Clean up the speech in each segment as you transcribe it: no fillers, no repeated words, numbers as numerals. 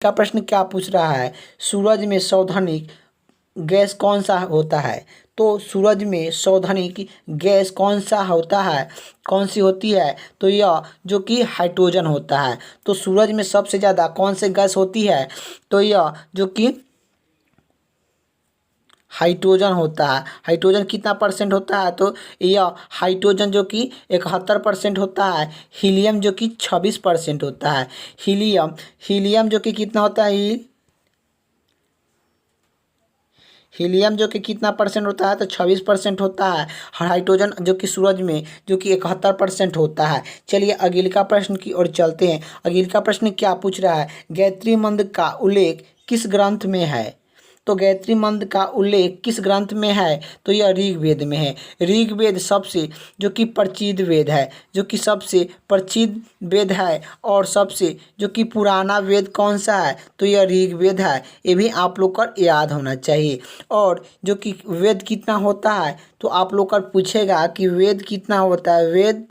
का प्रश्न क्या पूछ रहा है, सूरज में सौधनिक गैस कौन सा होता है। तो सूरज में सौधनिक गैस कौन सा होता है, कौन सी होती है, तो यह जो कि हाइड्रोजन होता है। तो सूरज में सबसे ज़्यादा कौन सी गैस होती है, तो यह जो कि हाइड्रोजन होता है। हाइड्रोजन कितना परसेंट होता है, तो यह हाइड्रोजन जो कि 71% होता है। हीलियम जो कि 26% होता है। हीलियम हीलियम जो कि कितना होता है, हीलियम जो कि कितना परसेंट होता है, तो 26% होता है। हाइड्रोजन जो कि सूरज में जो कि 71% होता है। चलिए अगले का प्रश्न की ओर चलते हैं। अगले का प्रश्न क्या पूछ रहा है, गायत्री मंत्र का उल्लेख किस ग्रंथ में है। तो गायत्री मंत्र का उल्लेख किस ग्रंथ में है, तो यह ऋग्वेद में है। ऋग्वेद सबसे जो कि प्रचलित वेद है, जो कि सबसे प्रचलित वेद है। और सबसे जो कि पुराना वेद कौन सा है, तो यह ऋग्वेद है। ये भी आप लोग को याद होना चाहिए। और जो कि वेद कितना होता है, तो आप लोग का पूछेगा कि वेद कितना होता है,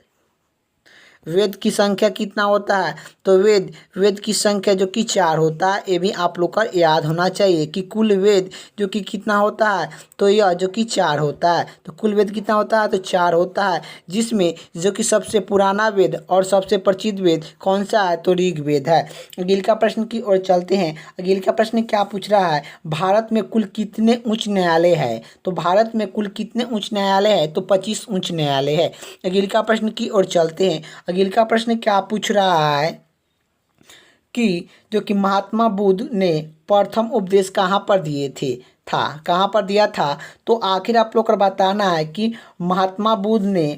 वेद की संख्या कितना होता है, तो वेद वेद की संख्या जो कि 4 होता है। ये भी आप लोग का याद होना चाहिए कि कुल वेद जो कि कितना होता है, तो यह जो कि 4 होता है। तो कुल वेद कितना होता है, तो 4 होता है। जिसमें जो कि सबसे पुराना वेद और सबसे प्रचलित वेद कौन सा है, तो ऋग्वेद है। अगले का प्रश्न की ओर चलते हैं। अगले का प्रश्न क्या पूछ रहा है, भारत में कुल कितने उच्च न्यायालय है। तो भारत में कुल कितने उच्च न्यायालय है, तो 25 उच्च न्यायालय है। अगले का प्रश्न की ओर चलते हैं। अगले का प्रश्न क्या पूछ रहा है कि जो कि महात्मा बुद्ध ने प्रथम उपदेश कहाँ पर दिए थे था कहाँ पर दिया था। तो आखिर आप लोग को बताना है कि महात्मा बुद्ध ने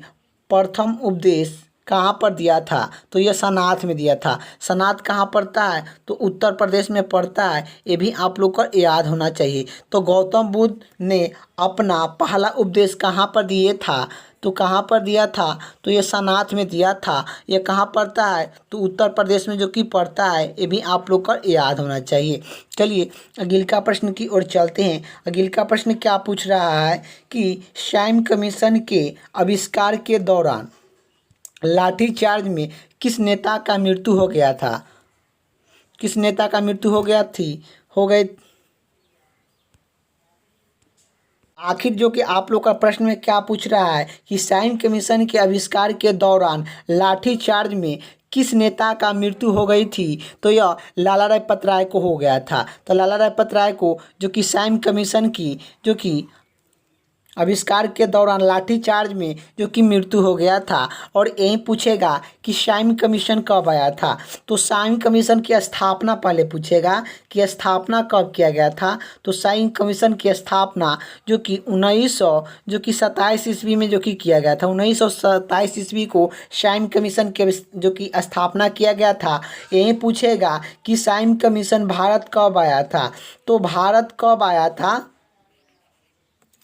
प्रथम उपदेश कहाँ पर दिया था, तो यह सनाथ में दिया था। सनाथ कहाँ पड़ता है, तो उत्तर प्रदेश में पड़ता है। ये भी आप लोग को याद होना चाहिए। तो गौतम बुद्ध ने अपना पहला उपदेश कहाँ पर दिए था, तो कहाँ पर दिया था, तो ये सनाथ में दिया था। ये कहाँ पड़ता है, तो उत्तर प्रदेश में जो कि पड़ता है। ये भी आप लोग को याद होना चाहिए। चलिए अगले का प्रश्न की ओर चलते हैं। अगले का प्रश्न क्या पूछ रहा है कि साइमन कमीशन के आविष्कार के दौरान लाठीचार्ज में किस नेता का मृत्यु हो गया था। किस नेता का मृत्यु हो गई। आखिर जो कि आप लोग का प्रश्न में क्या पूछ रहा है कि साइमन कमीशन के आविष्कार के दौरान लाठीचार्ज में किस नेता का मृत्यु हो गई थी, तो यह लाला लाजपत राय को हो गया था। तो लाला लाजपत राय को जो कि साइमन कमीशन की जो कि आविष्कार के दौरान लाठीचार्ज में जो कि मृत्यु हो गया था। और यही पूछेगा कि साइमन कमीशन कब आया था। तो साइमन कमीशन की स्थापना पहले पूछेगा कि स्थापना कब किया गया था। तो साइमन कमीशन की स्थापना जो कि 1927 ईस्वी में जो कि किया गया था। 1927 ईस्वी को साइमन कमीशन के जो कि स्थापना किया गया था। यही पूछेगा कि साइमन कमीशन भारत कब आया था। तो भारत कब आया था,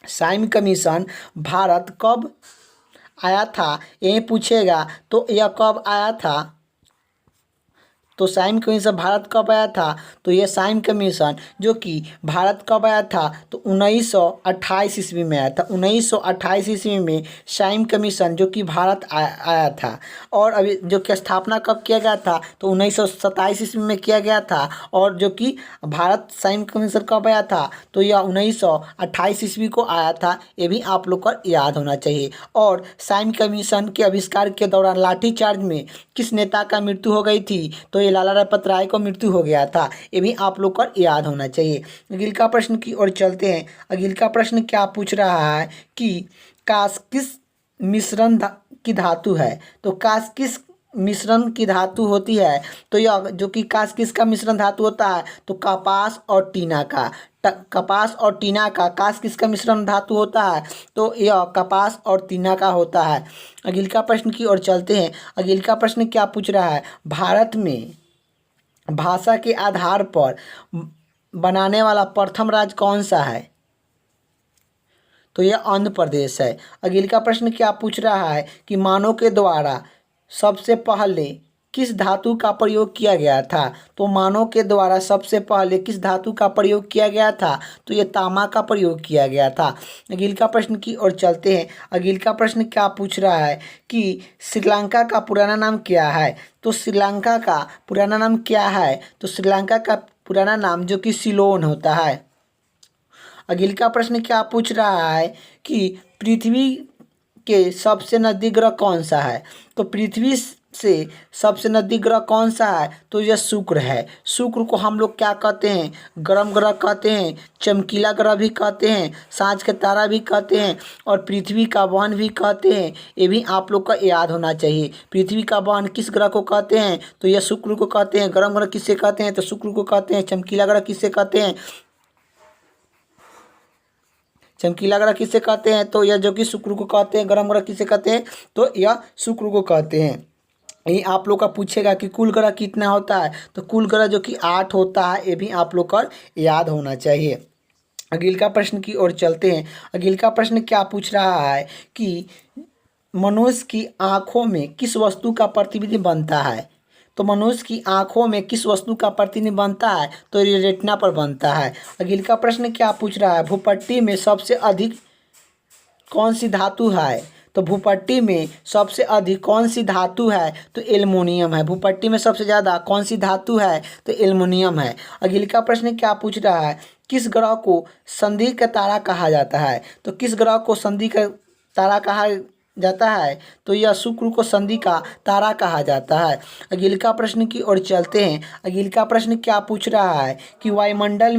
साइमन कमीशन भारत कब आया था, यही पूछेगा। तो यह कब आया था, तो साइमन कमीशन भारत कब आया था, तो यह साइमन कमीशन जो कि भारत कब आया था, तो 1928 ईस्वी में आया था। 1928 ईस्वी में साइमन कमीशन जो कि भारत आया था। और अभी जो कि स्थापना कब किया गया था, तो 1927 ईस्वी में किया गया था। और जो कि भारत साइमन कमीशन कब आया था, तो यह 1928 ईस्वी को आया था। ये भी आप लोग को याद होना चाहिए। और साइमन कमीशन के आविष्कार के दौरान लाठीचार्ज में किस नेता का मृत्यु हो गई थी, तो ये लाला लाजपत राय को मृत्यु हो गया था। ये भी आप लोग को याद होना चाहिए। अगले का प्रश्न की ओर चलते हैं। अगले का प्रश्न क्या पूछ रहा है कि काश किस मिश्रण की धातु है। तो काश किस मिश्रण की धातु होती है, तो यह जो कि काश किसका मिश्रण धातु होता है, तो कपास और टीना का। कपास और टीना का काश किसका मिश्रण धातु होता है, तो यह कपास और टीना का होता है। अगले का प्रश्न की ओर चलते हैं। अगले का प्रश्न क्या पूछ रहा है, भारत में भाषा के आधार पर बनाने वाला प्रथम राज्य कौन सा है, तो यह आंध्र प्रदेश है। अगले का प्रश्न क्या पूछ रहा है कि मानव के द्वारा सबसे पहले किस धातु का प्रयोग किया गया था। तो मानव के द्वारा सबसे पहले किस धातु का प्रयोग किया गया था, तो यह तांबा का प्रयोग किया गया था। अगले का प्रश्न की ओर चलते हैं। अगले का प्रश्न क्या पूछ रहा है कि श्रीलंका का पुराना नाम क्या है। तो श्रीलंका का पुराना नाम क्या है, तो श्रीलंका का पुराना नाम जो कि सिलोन होता है। अगले का प्रश्न क्या पूछ रहा है कि पृथ्वी के सबसे नजदीक ग्रह कौन सा है। तो पृथ्वी से सबसे नजदीक ग्रह कौन सा है, तो यह शुक्र है। शुक्र को हम लोग क्या कहते हैं, गर्म ग्रह कहते हैं, चमकीला ग्रह भी कहते हैं, सांझ का तारा भी कहते हैं और पृथ्वी का बहन भी कहते हैं। ये भी आप लोग का याद होना चाहिए। पृथ्वी का बहन किस ग्रह को कहते हैं, तो यह शुक्र को कहते हैं। गर्म ग्रह किससे कहते हैं, तो शुक्र को कहते हैं। चमकीला ग्रह किससे कहते हैं, चमकीला ग्रह किसे कहते हैं, तो यह जो कि शुक्र को कहते हैं। गर्म ग्रह किसे कहते हैं, तो यह शुक्र को कहते हैं। यही आप लोग का पूछेगा कि कुल ग्रह कितना होता है, तो कुल ग्रह जो कि 8 होता है। ये भी आप लोग का याद होना चाहिए। अगले का प्रश्न की ओर चलते हैं। अगले का प्रश्न क्या पूछ रहा है कि मनुष्य की आँखों में किस वस्तु का प्रतिबिंब बनता है। तो मनुष्य की आँखों में किस वस्तु का प्रतिबिंब बनता है, तो ये रेटिना पर बनता है। अगले का प्रश्न क्या पूछ रहा है, भूपट्टी में सबसे अधिक कौन सी धातु है। तो भूपट्टी में सबसे अधिक कौन सी धातु है, तो एल्युमिनियम है। भूपट्टी में सबसे ज़्यादा कौन सी धातु है, तो एल्युमिनियम है। अगले का प्रश्न क्या पूछ रहा है, किस ग्रह को संधि का तारा कहा जाता है। तो किस ग्रह को संधि का तारा कहा जाता है, तो यह शुक्र को संधि का तारा कहा जाता है। अगले का प्रश्न की ओर चलते हैं। अगले का प्रश्न क्या पूछ रहा है कि वायुमंडल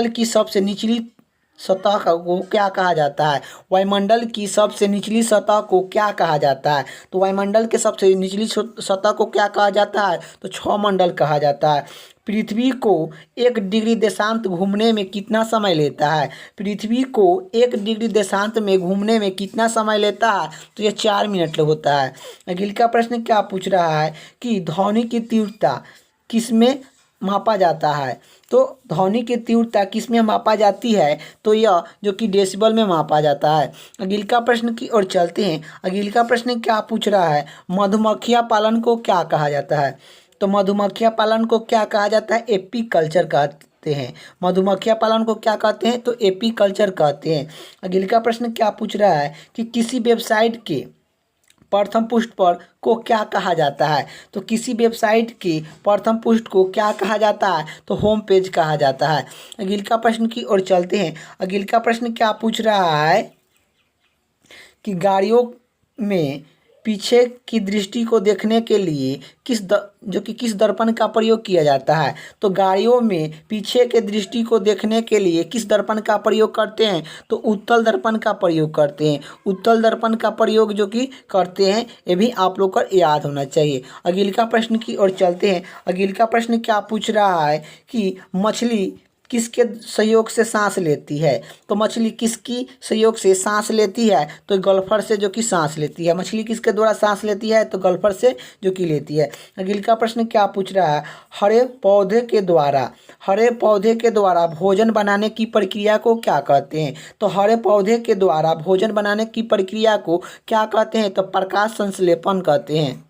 की सबसे निचली सतह को क्या कहा जाता है। वायुमंडल की सबसे निचली सतह को क्या कहा जाता है, तो वायुमंडल के सबसे निचली सतह को क्या कहा जाता है, तो क्षौमंडल कहा जाता है। पृथ्वी को 1 डिग्री देशांत घूमने में कितना समय लेता है। पृथ्वी को 1 डिग्री देशांत में घूमने में कितना समय लेता है, तो यह 4 मिनट होता है। अगले का प्रश्न क्या पूछ रहा है कि ध्वनि की तीव्रता किसमें मापा जाता है। तो ध्वनि की तीव्रता किसमें मापा जाती है, तो यह जो कि डेसिबल में मापा जाता है। अगले का प्रश्न की ओर चलते हैं। अगले का प्रश्न क्या पूछ रहा है, मधुमक्खियाँ पालन को क्या कहा जाता है। तो मधुमक्खियाँ पालन को क्या कहा जाता है, एपीकल्चर कहते हैं। मधुमक्खियाँ पालन को क्या कहते हैं, तो एपीकल्चर कहते हैं। अगले का प्रश्न क्या पूछ रहा है कि किसी वेबसाइट के प्रथम पृष्ठ पर को क्या कहा जाता है। तो किसी वेबसाइट के प्रथम पृष्ठ को क्या कहा जाता है, तो होम पेज कहा जाता है। अगले का प्रश्न की ओर चलते हैं। अगले का प्रश्न क्या पूछ रहा है कि गाड़ियों में पीछे की दृष्टि को देखने के लिए किस दर्पण का प्रयोग किया जाता है। तो गाड़ियों में पीछे के दृष्टि को देखने के लिए किस दर्पण का प्रयोग करते हैं, तो उत्तल दर्पण का प्रयोग करते हैं। उत्तल दर्पण का प्रयोग जो कि करते हैं, ये भी आप लोग को याद होना चाहिए। अगले का प्रश्न की ओर चलते हैं। अगले का प्रश्न क्या पूछ रहा है कि मछली किसके सहयोग से सांस लेती है। तो मछली किसकी सहयोग से सांस लेती है, तो गल्फर से जो कि सांस लेती है। मछली किसके द्वारा सांस लेती है, तो गल्फर से जो कि लेती है। अगले का प्रश्न क्या पूछ रहा है, हरे पौधे के द्वारा भोजन बनाने की प्रक्रिया को क्या कहते हैं। तो हरे पौधे के द्वारा भोजन बनाने की प्रक्रिया को क्या कहते हैं, तो प्रकाश संश्लेषण कहते हैं।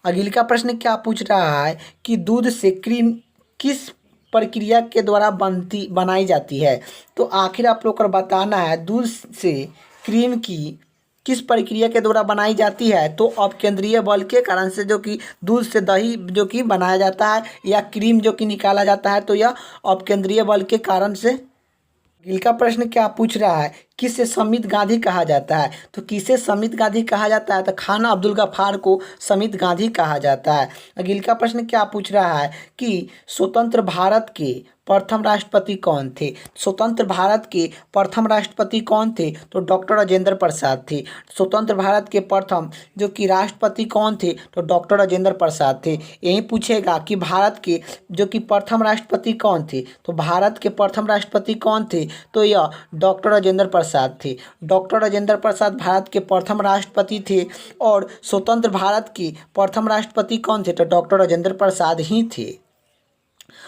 अगले का प्रश्न क्या पूछ रहा है कि दूध से क्रीम किस प्रक्रिया के द्वारा बनाई जाती है। तो आखिर आप लोग को बताना है दूध से क्रीम की किस प्रक्रिया के द्वारा बनाई जाती है। तो अपकेंद्रीय बल के कारण से जो कि दूध से दही जो कि बनाया जाता है या क्रीम जो कि निकाला जाता है, तो यह अपकेंद्रीय बल के कारण से। अगले का प्रश्न क्या पूछ रहा है, किसे समित गांधी कहा जाता है। तो किसे समित गांधी कहा जाता है, तो खान अब्दुल गफ्फार को समित गांधी कहा जाता है। अगले का प्रश्न क्या पूछ रहा है कि स्वतंत्र भारत के प्रथम राष्ट्रपति कौन थे। स्वतंत्र भारत के प्रथम राष्ट्रपति कौन थे, तो डॉक्टर राजेंद्र प्रसाद थे। स्वतंत्र भारत के प्रथम जो कि राष्ट्रपति कौन थे, तो डॉक्टर राजेंद्र प्रसाद थे। यही पूछेगा कि भारत के जो कि प्रथम राष्ट्रपति कौन थे, तो भारत के प्रथम राष्ट्रपति कौन थे, तो यह डॉक्टर राजेंद्र प्रसाद थे। डॉक्टर राजेंद्र प्रसाद भारत के प्रथम राष्ट्रपति थे और स्वतंत्र भारत के प्रथम राष्ट्रपति कौन थे, तो डॉक्टर राजेंद्र प्रसाद ही थे।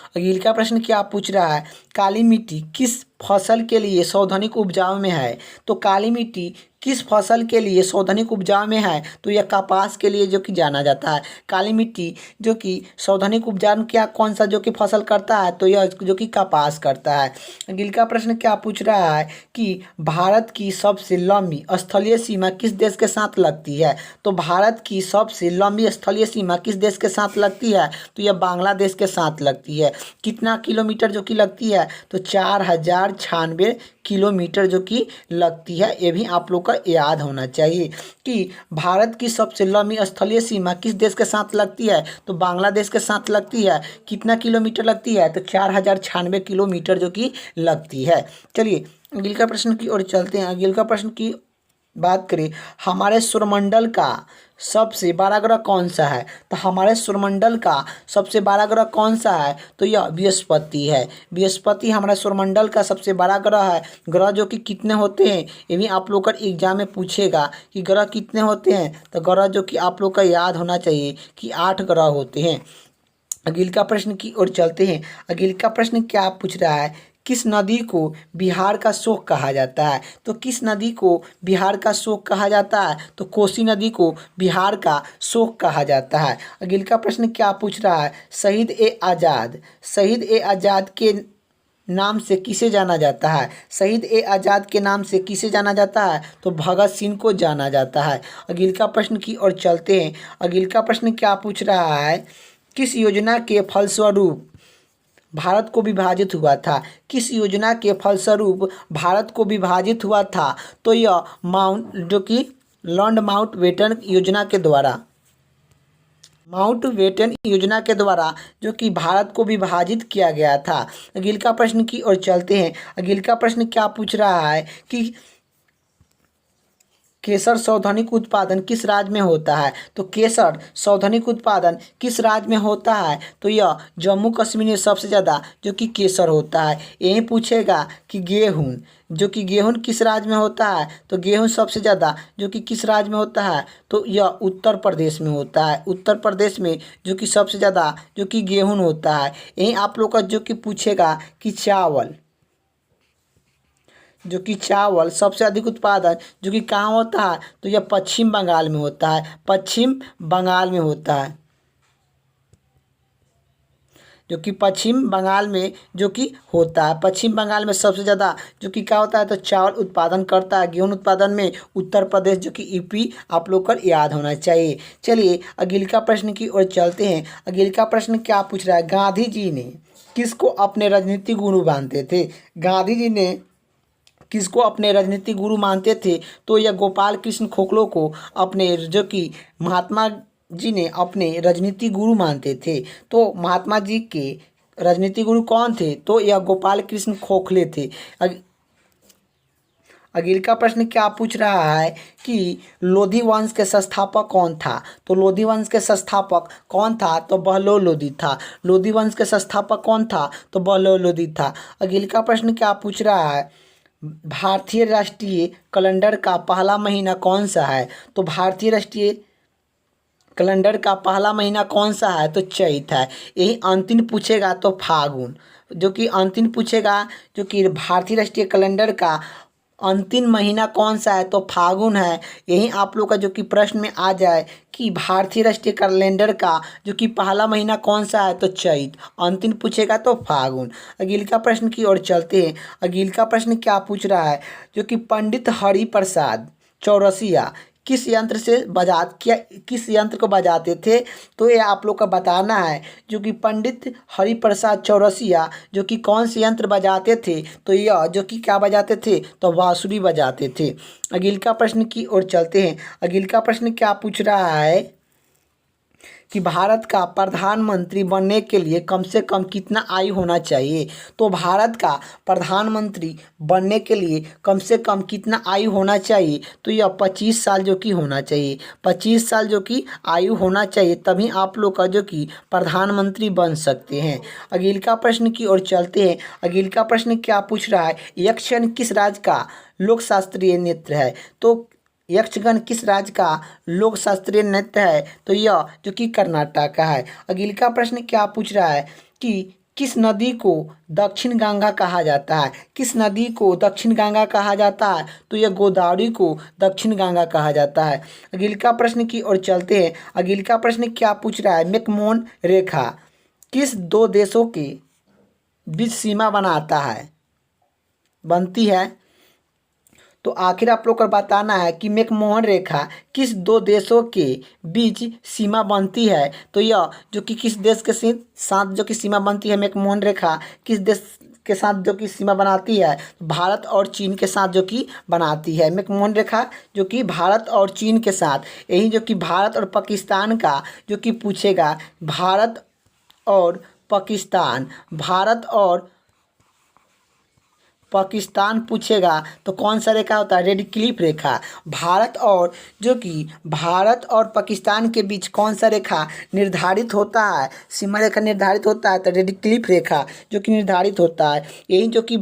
अगले का प्रश्न क्या पूछ रहा है, काली मिट्टी किस फसल के लिए सर्वाधिक उपजाऊ में है। तो काली मिट्टी किस फसल के लिए सौधनिक उपजाऊ में है? तो यह कपास के लिए जो कि जाना जाता है। काली मिट्टी जो कि सौधनिक उपजाऊ क्या कौन सा जो कि फसल करता है? तो यह जो कि कपास करता है। अगले का प्रश्न क्या पूछ रहा है कि भारत की सबसे लंबी स्थलीय सीमा किस देश के साथ लगती है? तो भारत की सबसे लंबी स्थलीय सीमा किस देश के साथ लगती है? तो यह बांग्लादेश के साथ लगती है। कितना किलोमीटर जो कि लगती है? तो 4096 किलोमीटर जो कि लगती है। ये भी आप लोग का याद होना चाहिए कि भारत की सबसे लंबी स्थलीय सीमा किस देश के साथ लगती है? तो बांग्लादेश के साथ लगती है। कितना किलोमीटर लगती है? तो 4096 किलोमीटर जो कि लगती है। चलिए अगले का प्रश्न की ओर चलते हैं। अगले का प्रश्न की बात करें, हमारे सौरमंडल का सबसे बड़ा ग्रह कौन सा है? तो हमारे सौरमंडल का सबसे बड़ा ग्रह कौन सा है? तो यह बृहस्पति है। बृहस्पति हमारे सौरमंडल का सबसे बड़ा ग्रह है। ग्रह जो कि कितने होते हैं ये भी आप लोग का एग्जाम में पूछेगा कि ग्रह कितने होते हैं। तो ग्रह जो कि आप लोग का याद होना चाहिए कि 8 ग्रह होते हैं। अगले का प्रश्न की ओर चलते हैं। अगले का प्रश्न क्या पूछ रहा है, किस नदी को बिहार का शोक कहा जाता है? तो किस नदी को बिहार का शोक कहा जाता है? तो कोसी नदी को बिहार का शोक कहा जाता है। अगले का प्रश्न क्या पूछ रहा है, शहीद ए आज़ाद के नाम से किसे जाना जाता है? शहीद ए आज़ाद के नाम से किसे जाना जाता है? तो भगत सिंह को जाना जाता है। अगले का प्रश्न की ओर चलते हैं। अगले का प्रश्न क्या पूछ रहा है, किस योजना के फलस्वरूप भारत को विभाजित हुआ था? किस योजना के फलस्वरूप भारत को विभाजित हुआ था? तो यह लॉर्ड माउंटबेटन योजना के द्वारा जो कि भारत को विभाजित किया गया था। अगले का प्रश्न की ओर चलते हैं। अगले का प्रश्न क्या पूछ रहा है कि केसर सौधनिक उत्पादन किस राज्य में होता है? तो केसर सौधनिक उत्पादन किस राज्य में होता है? तो यह जम्मू कश्मीर में सबसे ज़्यादा जो कि केसर होता है। यही पूछेगा कि गेहूं किस राज्य में होता है? तो गेहूं सबसे ज़्यादा जो कि किस राज्य में होता है? तो यह उत्तर प्रदेश में होता है। उत्तर प्रदेश में जो कि सबसे ज़्यादा जो कि गेहूं होता है। यही आप लोग का जो कि पूछेगा कि चावल सबसे अधिक उत्पादन जो कि कहाँ होता है? तो यह पश्चिम बंगाल में होता है। पश्चिम बंगाल में होता है, जो कि पश्चिम बंगाल में जो कि होता है। पश्चिम बंगाल में सबसे ज़्यादा जो कि क्या होता है? तो चावल उत्पादन करता है। गेहूं उत्पादन में उत्तर प्रदेश जो कि यूपी आप लोग को याद होना चाहिए। चलिए अगले का प्रश्न की ओर चलते हैं। अगले का प्रश्न क्या पूछ रहा है, गांधी जी ने किसको अपने राजनीतिक गुरु मानते थे? गांधी जी ने किसको अपने राजनीतिक गुरु मानते थे? तो यह गोपाल कृष्ण खोखलो को अपने जो कि महात्मा जी ने अपने राजनीतिक गुरु मानते थे। तो महात्मा जी के राजनीतिक गुरु कौन थे? तो यह गोपाल कृष्ण खोखले थे। अगले का प्रश्न क्या पूछ रहा है कि लोधी वंश के संस्थापक कौन था? तो लोधी वंश के संस्थापक कौन था? तो बहलोल लोधी था। लोधी वंश के संस्थापक कौन था? तो बहलोल लोधी था। अगले का प्रश्न क्या पूछ रहा है, भारतीय राष्ट्रीय कैलेंडर का पहला महीना कौन सा है? तो भारतीय राष्ट्रीय कैलेंडर का पहला महीना कौन सा है? तो चैत है। यही अंतिम पूछेगा तो फागुन, जो कि अंतिम पूछेगा जो कि भारतीय राष्ट्रीय कैलेंडर का अंतिम महीना कौन सा है? तो फागुन है। यही आप लोग का जो कि प्रश्न में आ जाए कि भारतीय राष्ट्रीय कैलेंडर का जो कि पहला महीना कौन सा है? तो चैत। अंतिम पूछेगा तो फागुन। अगले का प्रश्न की ओर चलते हैं। अगले का प्रश्न क्या पूछ रहा है, जो कि पंडित हरिप्रसाद चौरसिया किस यंत्र को बजाते थे? तो ये आप लोग का बताना है। जो कि पंडित हरिप्रसाद चौरसिया जो कि कौन से यंत्र बजाते थे? तो यह जो कि क्या बजाते थे? तो बांसुरी बजाते थे। अगले का प्रश्न की ओर चलते हैं। अगले का प्रश्न क्या पूछ रहा है कि भारत का प्रधानमंत्री बनने के लिए कम से कम कितना आयु होना चाहिए? तो भारत का प्रधानमंत्री बनने के लिए कम से कम कितना आयु होना चाहिए? तो यह 25 साल जो कि होना चाहिए। 25 साल जो कि आयु होना चाहिए, तभी आप लोग का जो कि प्रधानमंत्री बन सकते हैं। अगले का प्रश्न की ओर चलते हैं। अगले का प्रश्न क्या पूछ रहा है, यक्षगान किस राज्य का लोक शास्त्रीय नृत्य है? तो यक्षगान किस राज्य का लोक शास्त्रीय नृत्य है? तो यह जो कि कर्नाटक का है। अगले का प्रश्न क्या पूछ रहा है कि किस नदी को दक्षिण गंगा कहा जाता है? किस नदी को दक्षिण गंगा कहा जाता है? तो यह गोदावरी को दक्षिण गंगा कहा जाता है। अगले का प्रश्न की ओर चलते हैं। अगले का प्रश्न क्या पूछ रहा है? मैकमोहन रेखा किस दो देशों के बीच सीमा बनती है? तो आखिर आप लोग को बताना है कि मैकमोहन रेखा किस दो देशों के बीच सीमा बनती है। तो यह जो कि किस देश के साथ जो कि सीमा बनती है, मैकमोहन रेखा किस देश के साथ जो कि सीमा बनाती है? भारत और चीन के साथ जो कि बनाती है मैकमोहन रेखा, जो कि भारत और चीन के साथ। यही जो कि भारत और पाकिस्तान का जो कि पूछेगा, भारत और पाकिस्तान, भारत और पाकिस्तान पूछेगा तो कौन सा रेखा होता है? रेड क्लिफ रेखा। भारत और पाकिस्तान के बीच कौन सा रेखा निर्धारित होता है? सीमा रेखा निर्धारित होता है तो रेड क्लिफ रेखा जो कि निर्धारित होता है। यही जो कि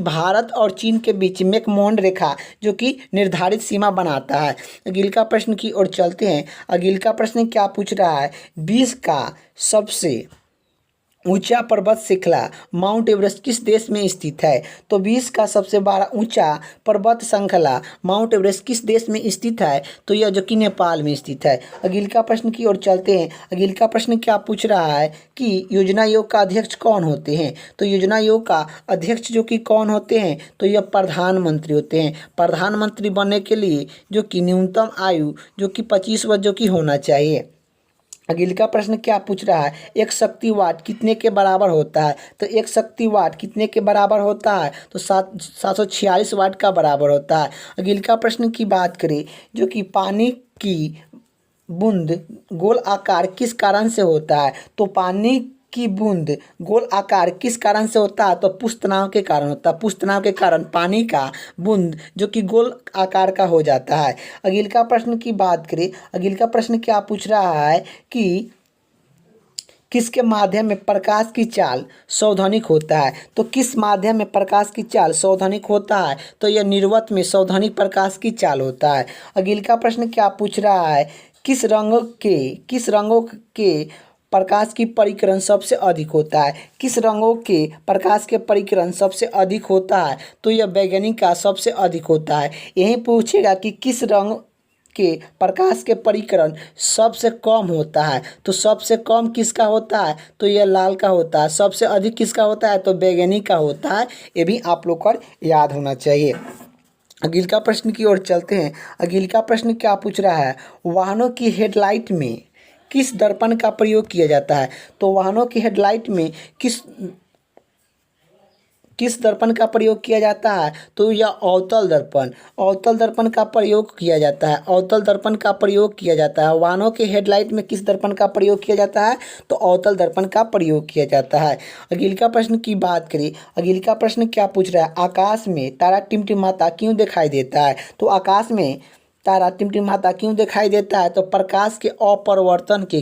भारत और चीन के बीच मैकमोहन रेखा जो कि निर्धारित सीमा बनाता है। अगले का प्रश्न की ओर चलते हैं। अगले का प्रश्न क्या पूछ रहा है? विश्व का सबसे ऊंचा पर्वत श्रृंखला माउंट एवरेस्ट किस देश में स्थित है? तो विश्व का सबसे बड़ा ऊंचा पर्वत श्रृंखला माउंट एवरेस्ट किस देश में स्थित है? तो यह जो कि नेपाल में स्थित है। अगले का प्रश्न की ओर चलते हैं। अगले का प्रश्न क्या पूछ रहा है कि योजना आयोग का अध्यक्ष कौन होते हैं? तो योजना आयोग का अध्यक्ष जो कि कौन होते हैं? तो यह प्रधानमंत्री होते हैं। प्रधानमंत्री बनने के लिए जो कि न्यूनतम आयु जो कि 25 वर्ष जो कि होना चाहिए। अगले का प्रश्न क्या पूछ रहा है? एक शक्ति वाट कितने के बराबर होता है? तो एक शक्ति वाट कितने के बराबर होता है? तो 746 वाट का बराबर होता है। अगले का प्रश्न की बात करें, जो कि पानी की बूंद गोल आकार किस कारण से होता है? तो पानी की बूंद गोल आकार किस कारण से होता है? तो पुष्पतनाव के कारण होता है। पुष्पतनाव के कारण पानी का बूंद जो कि गोल आकार का हो जाता है। अगले का प्रश्न की बात करें। अगले का प्रश्न क्या पूछ रहा है कि किसके माध्यम में प्रकाश की चाल सावधानिक होता है? तो किस माध्यम में प्रकाश की चाल सावधानिक होता है? तो यह निर्वात में सावधानिक प्रकाश की चाल होता है। अगले का प्रश्न क्या पूछ रहा है? किस रंगों के प्रकाश की परिकरण सबसे अधिक होता है? किस रंगों के प्रकाश के परिकरण सबसे अधिक होता है? तो यह वैज्ञानिक का सबसे अधिक होता है। यही पूछेगा कि किस रंग के प्रकाश के परिकरण सबसे कम होता है? तो सबसे कम किसका होता है? तो यह लाल का होता है। सबसे अधिक किसका होता है? तो वैज्ञानिक का होता है। ये भी आप लोग को याद होना चाहिए। अगले का प्रश्न की ओर चलते हैं। अगले का प्रश्न क्या पूछ रहा है? वाहनों की हेडलाइट में किस दर्पण का प्रयोग किया जाता है? तो वाहनों की हेडलाइट में किस दर्पण का प्रयोग किया जाता है? तो यह अवतल दर्पण का प्रयोग किया जाता है। अवतल दर्पण का प्रयोग किया जाता है। वाहनों के हेडलाइट में किस दर्पण का प्रयोग किया जाता है? तो अवतल दर्पण का प्रयोग किया जाता है। अगले का प्रश्न की बात करें। अगले का प्रश्न क्या पूछ रहा है? आकाश में तारा टिमटिमाता क्यों दिखाई देता है? तो आकाश में तारा टिमटिमाता क्यों दिखाई देता है? तो प्रकाश के अपरिवर्तन के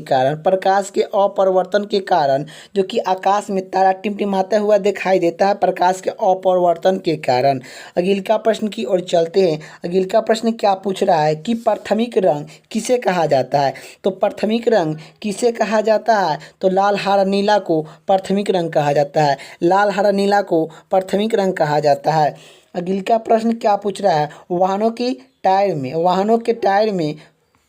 कारण जो कि आकाश में तारा टिमटिमाता हुआ दिखाई देता है, प्रकाश के अपरिवर्तन के कारण। अगले का प्रश्न की ओर चलते हैं। अगले का प्रश्न क्या पूछ रहा है कि प्राथमिक रंग किसे कहा जाता है? तो प्राथमिक रंग किसे कहा जाता है? तो लाल हरा नीला को प्राथमिक रंग कहा जाता है। लाल हरा नीला को प्राथमिक रंग कहा जाता है। अगले का प्रश्न क्या पूछ रहा है? वाहनों के टायर में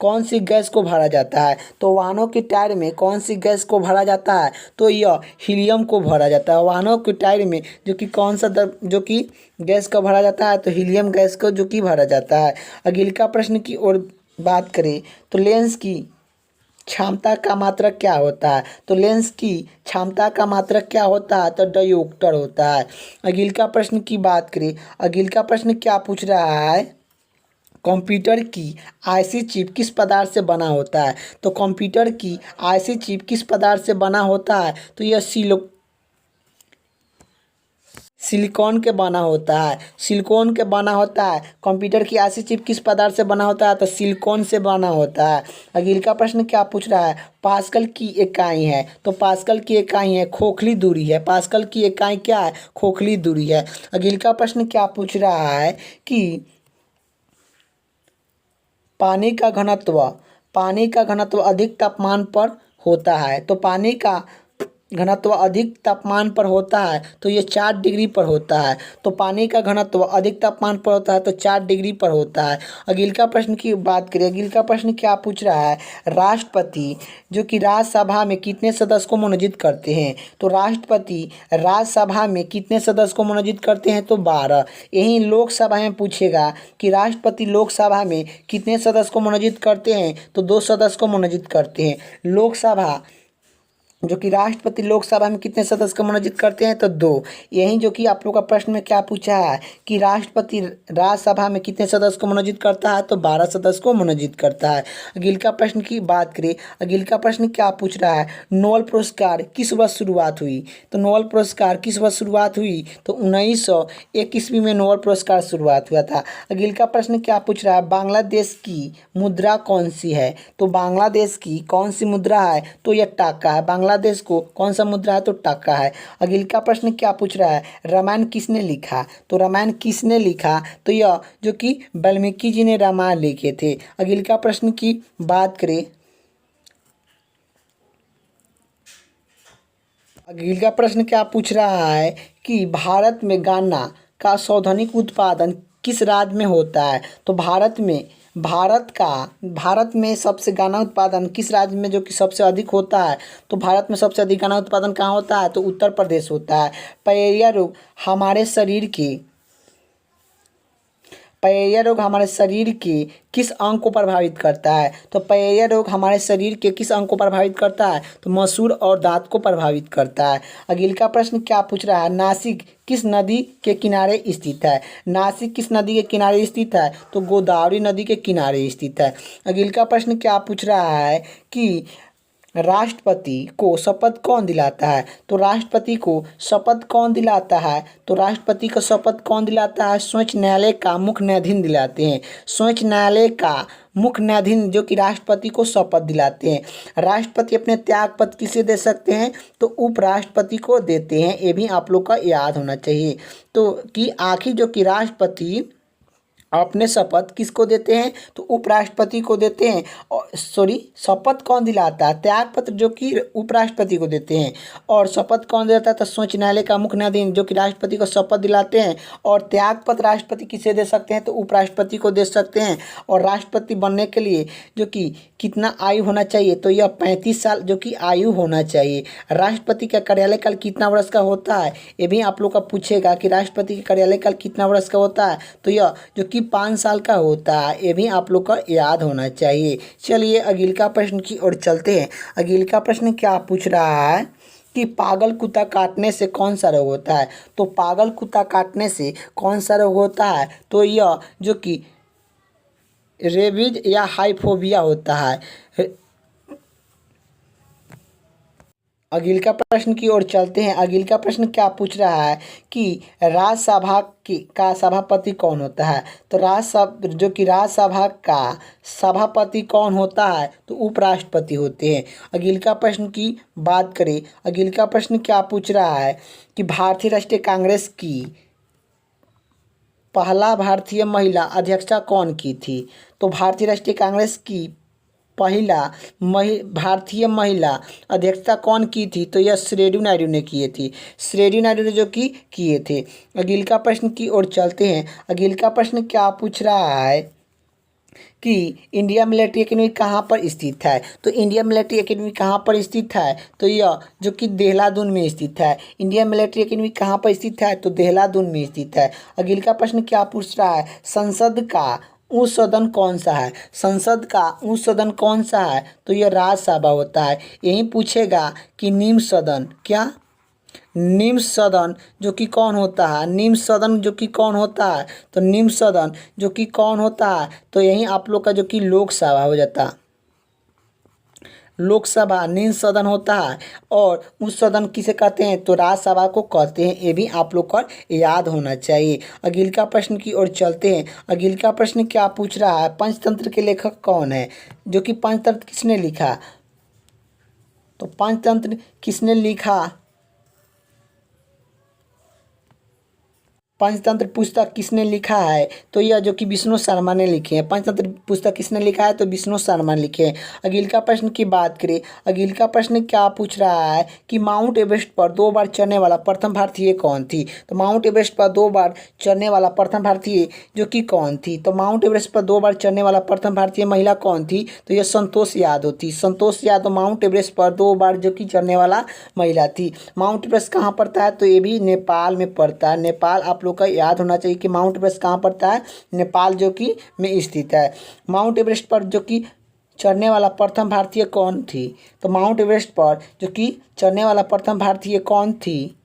कौन सी गैस को भरा जाता है? तो वाहनों के टायर में कौन सी गैस को भरा जाता है? तो यह हीलियम को भरा जाता है। वाहनों के टायर में जो कि कौन सा जो कि गैस का भरा जाता है? तो हीलियम गैस को जो कि भरा जाता है। अगले का प्रश्न की ओर बात करें तो लेंस की क्षमता का मात्रक क्या होता है? तो लेंस की क्षमता का मात्रक क्या होता है? तो डायोप्टर होता है। अगले का प्रश्न की बात करें। अगले का प्रश्न क्या पूछ रहा है? कंप्यूटर की आईसी चिप किस पदार्थ से बना होता है? तो कंप्यूटर की आईसी चिप किस पदार्थ से बना होता है? तो यह सिलिकॉन के बना होता है। कंप्यूटर की आईसी चिप किस पदार्थ से बना होता है? तो सिलिकॉन से बना होता है। अगले का प्रश्न क्या पूछ रहा है? पास्कल की इकाई है। तो पास्कल की इकाई है खोखली दूरी है। पास्कल की इकाई क्या है? खोखली दूरी है। अगले का प्रश्न क्या पूछ रहा है कि पानी का घनत्व अधिक तापमान पर होता है। तो पानी का घनत्व अधिक तापमान पर होता है तो ये 4 डिग्री पर होता है। तो पानी का घनत्व अधिक तापमान पर होता है तो 4 डिग्री पर होता है। अगला प्रश्न की बात करें, अगला प्रश्न क्या पूछ रहा है, राष्ट्रपति जो कि राज्यसभा में कितने सदस्य को मनोनीत करते हैं। तो राष्ट्रपति राज्यसभा में कितने सदस्य को मनोनीत करते हैं, तो 12। यही लोकसभा में पूछेगा कि राष्ट्रपति लोकसभा में कितने सदस्य को मनोनीत करते हैं, तो 2 सदस्य को मनोनीत करते हैं। लोकसभा जो कि राष्ट्रपति लोकसभा में कितने सदस्य को मनोनीत करते हैं, तो 2। यही जो कि आप लोग का प्रश्न में क्या पूछा है कि राष्ट्रपति राज्यसभा में कितने सदस्य को मनोनीत करता है, तो 12 सदस्य को मनोनीत करता है। अगला प्रश्न की बात करें, अगला प्रश्न क्या पूछ रहा है, नोबेल पुरस्कार किस वर्ष शुरुआत हुई। तो नोबेल पुरस्कार किस वर्ष शुरुआत हुई, तो 1901 ईस्वी में नोबेल पुरस्कार शुरुआत हुआ था। अगला प्रश्न क्या पूछ रहा है, बांग्लादेश की मुद्रा कौन सी है। तो बांग्लादेश की कौन सी मुद्रा है, तो यह टाका है। बांग्लादेश को कौन सा मुद्रा है, तो टाका है। अगला प्रश्न क्या पूछ रहा है, रामायण किसने लिखा। तो रामायण किसने लिखा, तो यह जो कि वाल्मीकि जी ने रामायण लिखे थे। अगला प्रश्न की बात करें, अगला प्रश्न क्या पूछ रहा है कि भारत में गन्ना का सर्वाधिक उत्पादन किस राज्य में होता है। तो भारत में सबसे गन्ना उत्पादन किस राज्य में जो कि सबसे अधिक होता है। तो भारत में सबसे अधिक गन्ना उत्पादन कहाँ होता है, तो उत्तर प्रदेश होता है। पायरिया रोग हमारे शरीर के किस अंग को प्रभावित करता है। तो पायरिया रोग हमारे शरीर के किस अंग को प्रभावित करता है, तो मसूड़ और दांत को प्रभावित करता है। अगला प्रश्न क्या पूछ रहा है, नासिक किस नदी के किनारे स्थित है। नासिक किस नदी के किनारे स्थित है, तो गोदावरी नदी के किनारे स्थित है। अगला प्रश्न क्या पूछ रहा है कि राष्ट्रपति को शपथ कौन दिलाता है। तो राष्ट्रपति को शपथ कौन दिलाता है, तो राष्ट्रपति को शपथ कौन दिलाता है, सर्वोच्च न्यायालय का मुख्य न्यायाधीश दिलाते हैं। सर्वोच्च न्यायालय का मुख्य न्यायाधीश जो कि राष्ट्रपति को शपथ दिलाते हैं। राष्ट्रपति अपने त्यागपत्र किसे दे सकते हैं, तो उपराष्ट्रपति को देते हैं। ये भी आप लोग का याद होना चाहिए। तो कि आखिर जो कि राष्ट्रपति अपने शपथ किसको देते हैं, तो उपराष्ट्रपति को देते हैं। और शपथ कौन दिलाता है, त्यागपत्र जो कि उपराष्ट्रपति को देते हैं। और शपथ कौन देता है, तो सर्वोच्च न्यायालय का मुख्य न्यायाधीश जो कि राष्ट्रपति को शपथ दिलाते हैं। और त्यागपत्र राष्ट्रपति किसे दे सकते हैं, तो उपराष्ट्रपति को दे सकते हैं। और राष्ट्रपति बनने के लिए जो कि कितना आयु होना चाहिए, तो यह 35 साल जो कि आयु होना चाहिए। राष्ट्रपति का कार्यकाल कितना वर्ष का होता है, ये भी आप लोग का पूछेगा कि राष्ट्रपति का कार्यकाल कितना वर्ष का होता है, तो यह जो कि 5 साल का होता है। ये भी आप लोग का याद होना चाहिए। चलिए अगला प्रश्न की ओर चलते हैं। अगला प्रश्न क्या पूछ रहा है कि पागल कुत्ता काटने से कौन सा रोग होता है। तो पागल कुत्ता काटने से कौन सा रोग होता है, तो यह जो कि रेबीज या हाइफोबिया होता है। अगला प्रश्न की ओर चलते हैं। अगला प्रश्न क्या पूछ रहा है कि राज्यसभा का सभापति कौन होता है। तो राज्यसभा का सभापति कौन होता है, तो उपराष्ट्रपति होते हैं। अगला प्रश्न की बात करें, अगला प्रश्न क्या पूछ रहा है कि भारतीय राष्ट्रीय कांग्रेस की पहला भारतीय महिला अध्यक्षा कौन की थी। तो भारतीय राष्ट्रीय कांग्रेस की भारतीय महिला अध्यक्षता कौन की थी, तो यह श्रेणु नायडू ने किए थी। श्रेणु नायडू ने जो कि किए थे। अगला प्रश्न की ओर चलते हैं। अगला प्रश्न क्या पूछ रहा है कि इंडिया मिलिट्री एकेडमी कहाँ पर स्थित है। तो इंडिया मिलिट्री एकेडमी कहाँ पर स्थित है, तो यह जो कि देहरादून में स्थित है। इंडिया मिलिट्री एकेडमी कहाँ पर स्थित है, तो देहरादून में स्थित है। अगला प्रश्न क्या पूछ रहा है, संसद का उच्च सदन कौन सा है। संसद का उच्च सदन कौन सा है, तो यह राज्यसभा होता है। यही पूछेगा कि निम्न सदन क्या, निम्न सदन जो कि कौन होता है, निम्न सदन जो कि कौन होता है, तो निम्न सदन जो कि कौन होता है, तो यही आप लोग का जो कि लोकसभा हो जाता है। लोकसभा निम्न सदन होता है। और उस सदन किसे कहते हैं, तो राज्यसभा को कहते हैं। ये भी आप लोग को याद होना चाहिए। अगला प्रश्न की ओर चलते हैं। अगला प्रश्न क्या पूछ रहा है, पंचतंत्र के लेखक कौन है। जो कि पंचतंत्र किसने लिखा, तो पंचतंत्र किसने लिखा, पंचतंत्र पुस्तक किसने लिखा है? तो यह जो कि विष्णु शर्मा ने लिखे हैं। पंचतंत्र पुस्तक किसने लिखा है? तो विष्णु शर्मा ने लिखे हैं। अगले का प्रश्न की बात करें, अगले का प्रश्न क्या पूछ रहा है कि माउंट एवरेस्ट पर 2 बार चढ़ने वाला प्रथम भारतीय कौन थी? तो माउंट एवरेस्ट पर 2 बार चढ़ने वाला प्रथम भारतीय जो कि कौन थी? तो माउंट एवरेस्ट पर 2 बार चढ़ने वाला प्रथम भारतीय महिला कौन थी? तो यह संतोष यादव थी। संतोष यादव माउंट एवरेस्ट पर 2 बार जो कि चढ़ने वाला महिला थी। माउंट एवरेस्ट कहाँ पड़ता है? तो ये भी नेपाल में पड़ता है। नेपाल आप लोग का याद होना चाहिए कि माउंट एवरेस्ट कहाँ पड़ता है? नेपाल जो कि में स्थित है। माउंट एवरेस्ट पर जो कि चढ़ने वाला प्रथम भारतीय कौन थी? तो माउंट एवरेस्ट पर जो कि चढ़ने वाला प्रथम भारतीय कौन थी?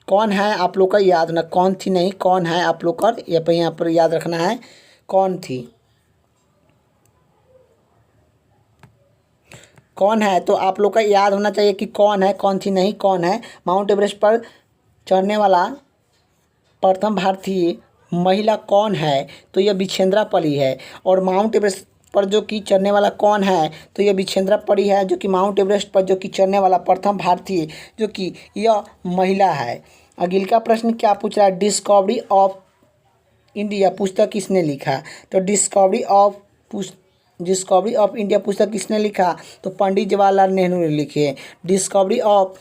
कौन है आप लोग का याद ना, कौन थी नहीं, कौन है आप लोग का यहाँ पर याद रखना है, कौन थी, कौन है? तो आप लोग का याद होना चाहिए कि कौन है, कौन थी नहीं, कौन है। माउंट एवरेस्ट पर चढ़ने वाला प्रथम भारतीय महिला कौन है? तो यह विछेंद्रा पली है। और माउंट एवरेस्ट पर जो कि चढ़ने वाला कौन है? तो यह विछेंद्रा पली है, जो कि माउंट एवरेस्ट पर जो कि चढ़ने वाला प्रथम भारतीय जो कि यह महिला है। अगले का प्रश्न क्या पूछ रहा है? डिस्कवरी ऑफ इंडिया पुस्तक किसने लिखा? तो डिस्कवरी ऑफ इंडिया पुस्तक किसने लिखा? तो पंडित जवाहरलाल नेहरू ने लिखे। डिस्कवरी ऑफ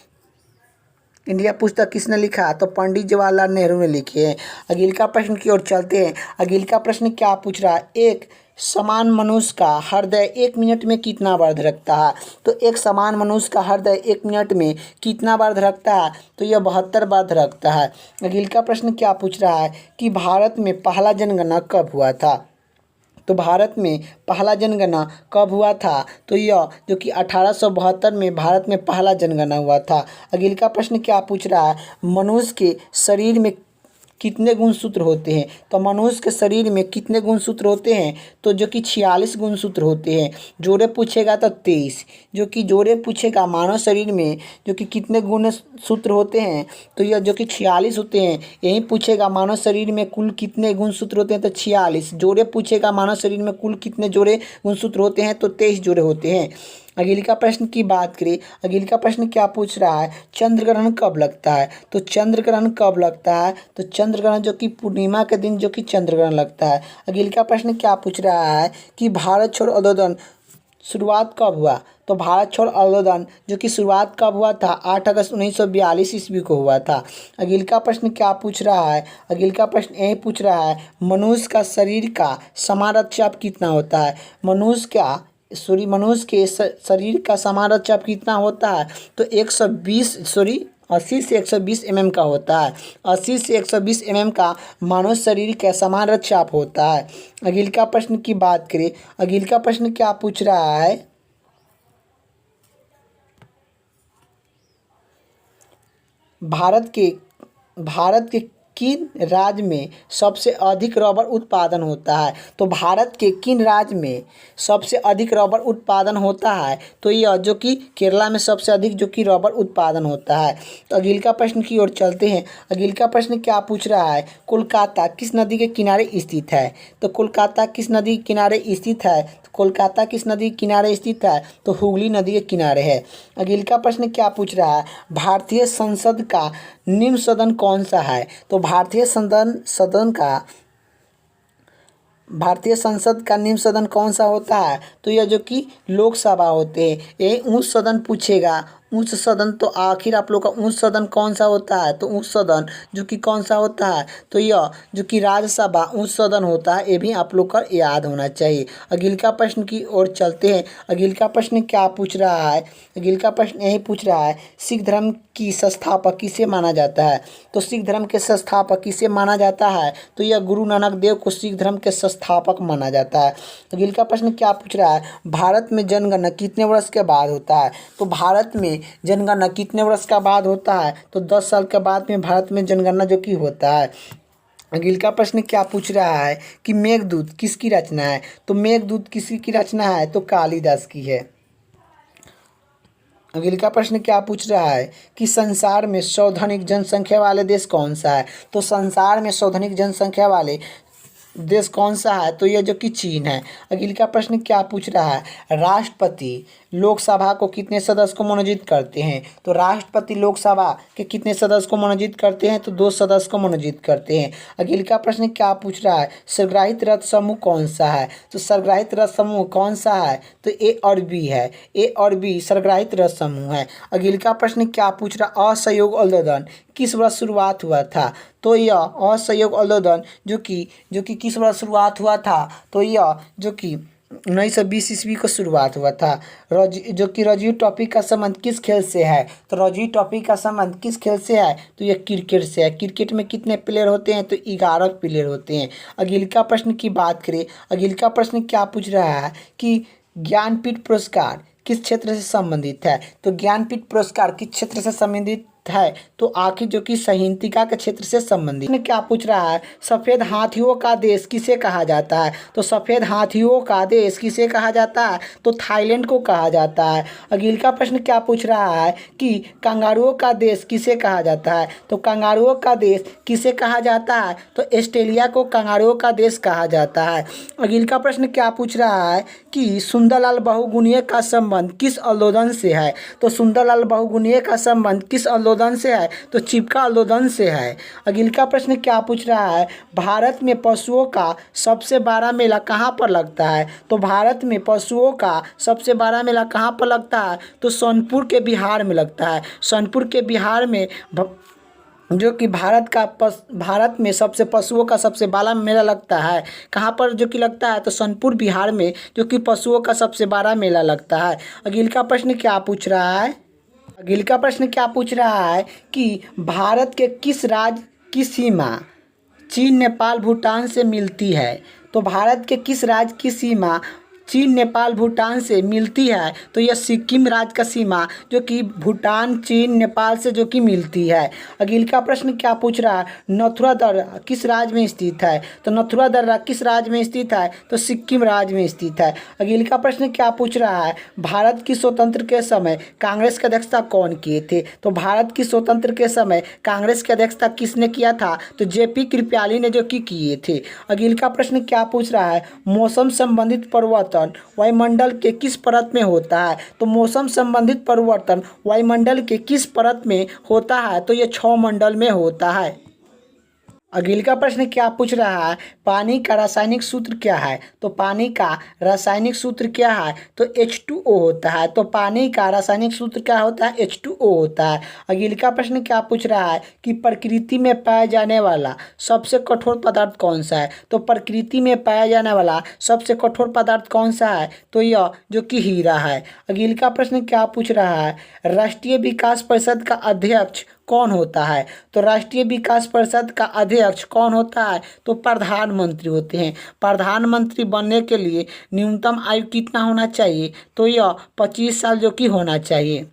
इंडिया पुस्तक किसने लिखा? तो पंडित जवाहरलाल नेहरू ने लिखे। अगले का प्रश्न की ओर चलते हैं। अगले का प्रश्न क्या पूछ रहा है? एक समान मनुष्य का हृदय 1 मिनट में कितना बार धड़कता है? तो एक समान मनुष्य का हृदय 1 मिनट में कितना बार धड़कता है? तो यह 72 बार धड़कता है। अगले का प्रश्न क्या पूछ रहा है कि भारत में पहला जनगणना कब हुआ था? तो भारत में पहला जनगणना कब हुआ था? तो यह जो कि 1872 में भारत में पहला जनगणना हुआ था। अगले का प्रश्न क्या पूछ रहा है? मनुष्य के शरीर में कितने गुणसूत्र होते हैं? तो मनुष्य के शरीर में कितने गुणसूत्र होते हैं? तो जो कि 46 गुणसूत्र होते हैं। जोड़े पूछेगा तो 23, जो कि जोड़े पूछेगा मानव शरीर में जो कि कितने गुणसूत्र होते हैं? तो यह जो कि 46 होते हैं। यही पूछेगा मानव शरीर में कुल कितने गुणसूत्र होते हैं? तो 46। जोड़े पूछेगा मानव शरीर में कुल कितने जोड़े गुणसूत्र होते हैं? तो 23 जोड़े होते हैं। अगले का प्रश्न की बात करें। अगले का प्रश्न क्या पूछ रहा है? चंद्र ग्रहण कब लगता है? तो चंद्र ग्रहण कब लगता है? तो चंद्र ग्रहण जो कि पूर्णिमा के दिन जो कि चंद्र ग्रहण लगता है। अगले का प्रश्न क्या पूछ रहा है कि भारत छोड़ो आंदोलन शुरुआत कब हुआ? तो भारत छोड़ो आंदोलन जो कि शुरुआत कब हुआ था? 8 अगस्त 1942 ईस्वी को हुआ था। अगले का प्रश्न क्या पूछ रहा है? अगले का प्रश्न यही पूछ रहा है मनुष्य का शरीर का समान रक्तचाप कितना होता है? मनुष्य के शरीर का समान रक्तचाप कितना होता है? तो 80 से 120 mm का होता है। 80 से 120 mm का मानव शरीर का समान रक्तचाप होता है। अगले का प्रश्न की बात करें। अगले का प्रश्न क्या पूछ रहा है? भारत के किन राज्य में सबसे अधिक रबर उत्पादन होता है? तो भारत के किन राज्य में सबसे अधिक रबर उत्पादन होता है? तो यह जो कि केरला में सबसे अधिक जो कि रबर उत्पादन होता है। तो अगले का प्रश्न की ओर चलते हैं। अगले का प्रश्न क्या पूछ रहा है? कोलकाता किस नदी के किनारे स्थित है? तो कोलकाता किस नदी के किनारे स्थित है? तो कोलकाता किस नदी के किनारे स्थित है? तो हुगली नदी के किनारे है। अगले का प्रश्न क्या पूछ रहा है? भारतीय संसद का निम्न सदन कौन सा है? तो भारतीय संसद का निम्न सदन कौन सा होता है? तो यह जो कि लोकसभा होते हैं। यही उच्च सदन पूछेगा। उच्च सदन तो आखिर आप लोग का उच्च सदन कौन सा होता है? तो उच्च सदन जो कि कौन सा होता है? तो यह जो कि राज्यसभा उच्च सदन होता है। ये भी आप लोग का याद होना चाहिए। अगले का प्रश्न की ओर चलते हैं। अगले का प्रश्न क्या पूछ रहा है? अगले का प्रश्न यही पूछ रहा है सिख धर्म की संस्थापक किसे माना जाता है? तो सिख धर्म के संस्थापक किसे माना जाता है? तो यह गुरु नानक देव को सिख धर्म के संस्थापक माना जाता है। अगले का प्रश्न क्या पूछ रहा है? भारत में जनगणना कितने वर्ष के बाद होता है? तो भारत में जनगणना कितने वर्ष का बाद होता है? तो 10 साल के बाद में भारत में जनगणना जो कि होता है। अगले का प्रश्न क्या पूछ रहा है कि मेघदूत किसकी रचना है? तो मेघदूत किसकी रचना है? तो कालिदास की है। अगले का प्रश्न क्या पूछ रहा है कि संसार में सर्वाधिक जनसंख्या वाले देश कौन सा है? तो संसार में सर्वाधिक जनसंख्या वाले देश कौन सा है? तो यह जो कि चीन है। अगले का प्रश्न क्या पूछ रहा है? राष्ट्रपति लोकसभा को कितने सदस्य को मनोनीत करते हैं? तो राष्ट्रपति लोकसभा के कितने सदस्य को मनोनीत करते हैं? तो 2 सदस्य को मनोनीत करते हैं। अगले का प्रश्न क्या पूछ रहा है? सरग्राहित रथ समूह कौन सा है? तो सरग्राहित रथ समूह कौन सा है? तो ए और बी है। ए और बी सरग्राहित रथ समूह है। अगले का प्रश्न क्या पूछ रहा? असहयोग आंदोलन किस वर्ष शुरुआत हुआ था? तो यह असहयोग आंदोलन जो कि किस वर्ष शुरुआत हुआ था? तो यह जो कि 1920 ईस्वी को शुरुआत हुआ था। जो कि रणजी ट्रॉफी का संबंध किस खेल से है? तो रणजी ट्रॉफी का संबंध किस खेल से है? तो यह क्रिकेट से है। क्रिकेट में कितने प्लेयर होते हैं? तो 11 प्लेयर होते हैं। अगले का प्रश्न की बात करें, अगले का प्रश्न क्या पूछ रहा है कि ज्ञानपीठ पुरस्कार किस क्षेत्र से संबंधित है? तो ज्ञानपीठ पुरस्कार किस क्षेत्र से संबंधित है? तो आखिर जो कि सहिंतिका के क्षेत्र से संबंधित। क्या पूछ रहा है? सफ़ेद हाथियों का देश किसे कहा जाता है? तो सफ़ेद हाथियों का देश किसे कहा जाता है? तो थाईलैंड को कहा जाता है। अगले का प्रश्न क्या पूछ रहा है कि कंगारुओं का देश किसे कहा जाता है? तो कंगारुओं का देश किसे कहा जाता है? तो ऑस्ट्रेलिया को कंगारुओं का देश कहा जाता है। अगले का प्रश्न क्या पूछ रहा है कि सुंदरलाल बहुगुणीय का संबंध किस आंदोलन से है? तो सुंदरलाल बहुगुणीय का संबंध किस आंदोलन से है? तो चिपका आंदोलन से है। अगले का प्रश्न क्या पूछ रहा है? भारत में पशुओं का सबसे बड़ा मेला कहाँ पर लगता है? तो भारत में पशुओं का सबसे बड़ा मेला कहाँ पर लगता है? तो सोनपुर के बिहार में लगता है। सोनपुर के बिहार में जो कि भारत में पशुओं का सबसे बड़ा मेला लगता है। कहाँ पर जो कि लगता है? तो सोनपुर बिहार में जो कि पशुओं का सबसे बड़ा मेला लगता है। अगले का प्रश्न क्या पूछ रहा है? अगले का प्रश्न क्या पूछ रहा है कि भारत के किस राज्य की सीमा चीन नेपाल भूटान से मिलती है? तो भारत के किस राज्य की सीमा चीन नेपाल भूटान से मिलती है? तो यह सिक्किम राज्य का सीमा जो कि भूटान चीन नेपाल से जो कि मिलती है। अगले का प्रश्न क्या पूछ रहा है? नथुरा दर्रा किस राज्य में स्थित है? तो नथुरा दर्रा किस राज्य में स्थित है? तो सिक्किम राज्य में स्थित है। अगले का प्रश्न क्या पूछ रहा है? भारत की स्वतंत्र के समय कांग्रेस की अध्यक्षता कौन किए थे? तो भारत की स्वतंत्र के समय कांग्रेस की अध्यक्षता किसने किया था? तो जेपी कृपयाली ने जो कि किए थे। अगले का प्रश्न क्या पूछ रहा है? मौसम संबंधित परिवर्तन वायुमंडल के किस परत में होता है? तो मौसम संबंधित परिवर्तन वायुमंडल के किस परत में होता है? तो यह 6 मंडल में होता है। अगले का प्रश्न क्या पूछ रहा है? पानी का रासायनिक सूत्र क्या है? तो पानी का रासायनिक सूत्र क्या है? तो H2O होता है। तो पानी का रासायनिक सूत्र क्या होता है? H2O होता है। अगले का प्रश्न क्या पूछ रहा है कि प्रकृति में पाया जाने वाला सबसे कठोर पदार्थ कौन सा है? तो प्रकृति में पाया जाने वाला सबसे कठोर पदार्थ कौन सा है? तो यह जो कि हीरा है। अगले का प्रश्न क्या पूछ रहा है? राष्ट्रीय विकास परिषद का अध्यक्ष कौन होता है? तो राष्ट्रीय विकास परिषद का अध्यक्ष कौन होता है? तो प्रधानमंत्री होते हैं। प्रधानमंत्री बनने के लिए न्यूनतम आयु कितना होना चाहिए? तो यह 25 साल जो कि होना चाहिए।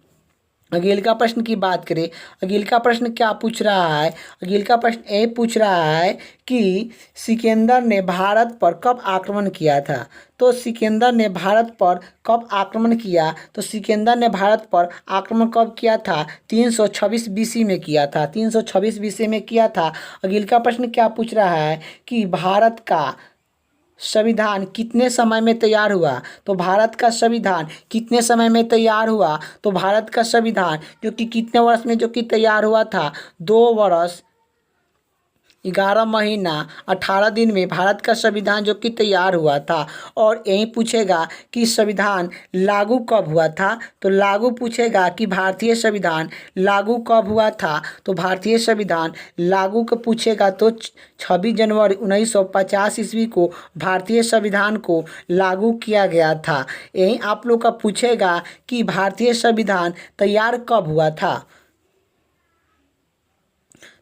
अगले का प्रश्न की बात करें, अगले का प्रश्न क्या पूछ रहा है? अगले का प्रश्न ये पूछ रहा है कि सिकंदर ने भारत पर कब आक्रमण किया था? तो सिकंदर ने भारत पर कब आक्रमण किया? तो सिकंदर ने भारत पर आक्रमण कब किया था? 326 बीसी में किया था। 326 बीसी में किया था। अगले का प्रश्न क्या पूछ रहा है कि भारत का संविधान कितने समय में तैयार हुआ? तो भारत का संविधान कितने समय में तैयार हुआ? तो भारत का संविधान जो कि कितने वर्ष में जो कि तैयार हुआ था? 2 वर्ष 11 महीना 18 दिन में भारत का संविधान जो कि तैयार हुआ था। और यही पूछेगा कि संविधान लागू कब हुआ था? तो लागू पूछेगा कि भारतीय संविधान लागू कब हुआ था? तो भारतीय संविधान लागू को पूछेगा तो 26 जनवरी 1950 ईस्वी को भारतीय संविधान को लागू किया गया था। यही आप लोग का पूछेगा कि भारतीय संविधान तैयार कब हुआ था?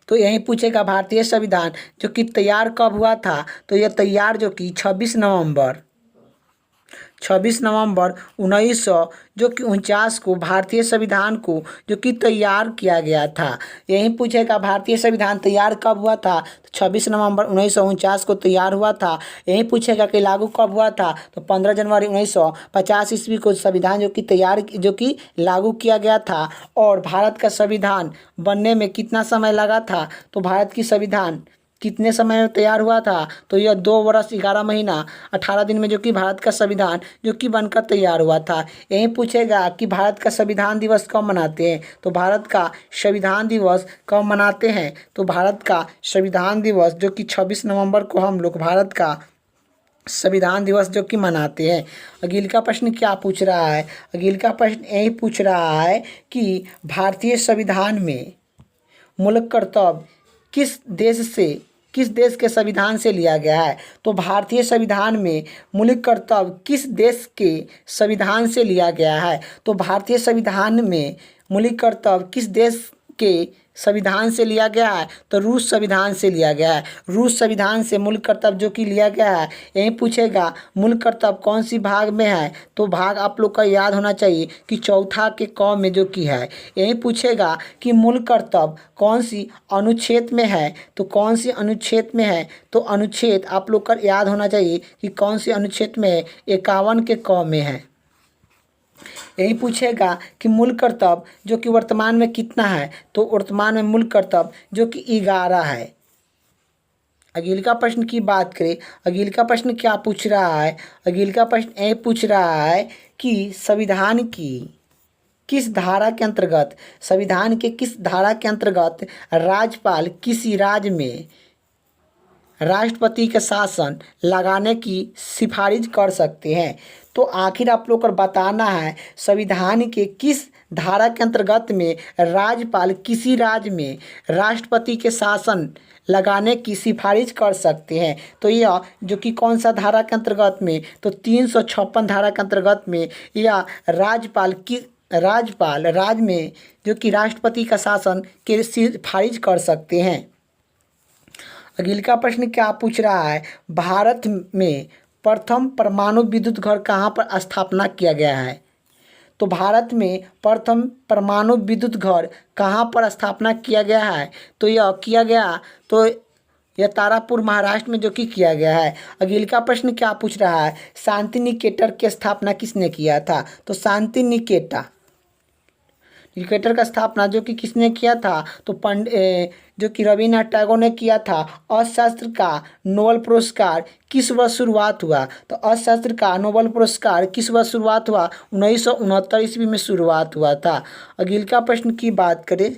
तो यही पूछेगा भारतीय संविधान जो कि तैयार कब हुआ था? तो यह तैयार जो कि 26 नवंबर 1949 को भारतीय संविधान को जो कि तैयार किया गया था। यही पूछेगा भारतीय संविधान तैयार कब हुआ था? तो 26 नवंबर 1949 को तैयार हुआ था। यही पूछेगा कि लागू कब हुआ था? तो 15 जनवरी 1950 ईस्वी को संविधान जो कि लागू किया गया था। और भारत का संविधान बनने में कितना समय लगा था? तो भारत की संविधान कितने समय में तैयार हुआ था? तो यह 2 वर्ष 11 महीना 18 दिन में जो कि भारत का संविधान जो कि बनकर तैयार हुआ था। यही पूछेगा कि भारत का संविधान दिवस कब मनाते हैं? तो भारत का संविधान दिवस कब मनाते हैं? तो भारत का संविधान दिवस जो कि 26 नवंबर को हम लोग भारत का संविधान दिवस जो कि मनाते हैं। अगले का प्रश्न क्या पूछ रहा है? अगले का प्रश्न यही पूछ रहा है कि भारतीय संविधान में मूल कर्तव्य किस देश के संविधान से लिया गया है? तो भारतीय संविधान में मौलिक कर्तव्य किस देश के संविधान से लिया गया है? तो भारतीय संविधान में मौलिक कर्तव्य किस देश के संविधान से लिया गया है? तो रूस संविधान से लिया गया है। रूस संविधान से मूल कर्तव्य जो कि लिया गया है। यही पूछेगा मूल कर्तव्य कौन सी भाग में है? तो भाग आप लोग का याद होना चाहिए कि चौथा के क में जो कि है। यही पूछेगा कि मूल कर्तव्य कौन सी अनुच्छेद में है? तो कौन सी अनुच्छेद में है? तो अनुच्छेद आप लोग का याद होना चाहिए कि कौन सी अनुच्छेद में है। 51 के क में है। यही पूछेगा कि मूल कर्तव्य जो कि वर्तमान में कितना है? तो वर्तमान में मूल कर्तव्य जो कि 11 है। अगले का प्रश्न की बात करें, अगले का प्रश्न क्या पूछ रहा है? अगले का प्रश्न यह पूछ रहा है कि संविधान की किस धारा के अंतर्गत, संविधान के किस धारा के अंतर्गत राज्यपाल किसी राज्य में राष्ट्रपति के शासन लगाने की सिफारिश कर सकते हैं? तो आखिर आप लोग को बताना है संविधान के किस धारा के अंतर्गत में राज्यपाल किसी राज्य में राष्ट्रपति के शासन लगाने की सिफारिश कर सकते हैं। तो यह जो कि कौन सा धारा के अंतर्गत में? तो 356 धारा के अंतर्गत में यह राज्यपाल राज्य में जो कि राष्ट्रपति का शासन के सिफारिश कर सकते हैं। अगले का प्रश्न क्या पूछ रहा है? भारत में प्रथम परमाणु विद्युत घर कहाँ पर स्थापना किया गया है? तो भारत में प्रथम परमाणु विद्युत घर कहाँ पर स्थापना किया गया है? तो यह तारापुर महाराष्ट्र में जो कि किया गया है। अगले का प्रश्न क्या पूछ रहा है? शांति निकेतन की स्थापना किसने किया था? तो शांति निकेतन का स्थापना जो कि किसने किया था? तो जो कि रविन्द्रनाथ टैगोर ने किया था। अर्थशास्त्र का नोबेल पुरस्कार किस वर्ष शुरुआत हुआ? तो अर्थशास्त्र का नोबेल पुरस्कार किस वर्ष शुरुआत हुआ? 1969 ईस्वी में शुरुआत हुआ था। अगले का प्रश्न की बात करें,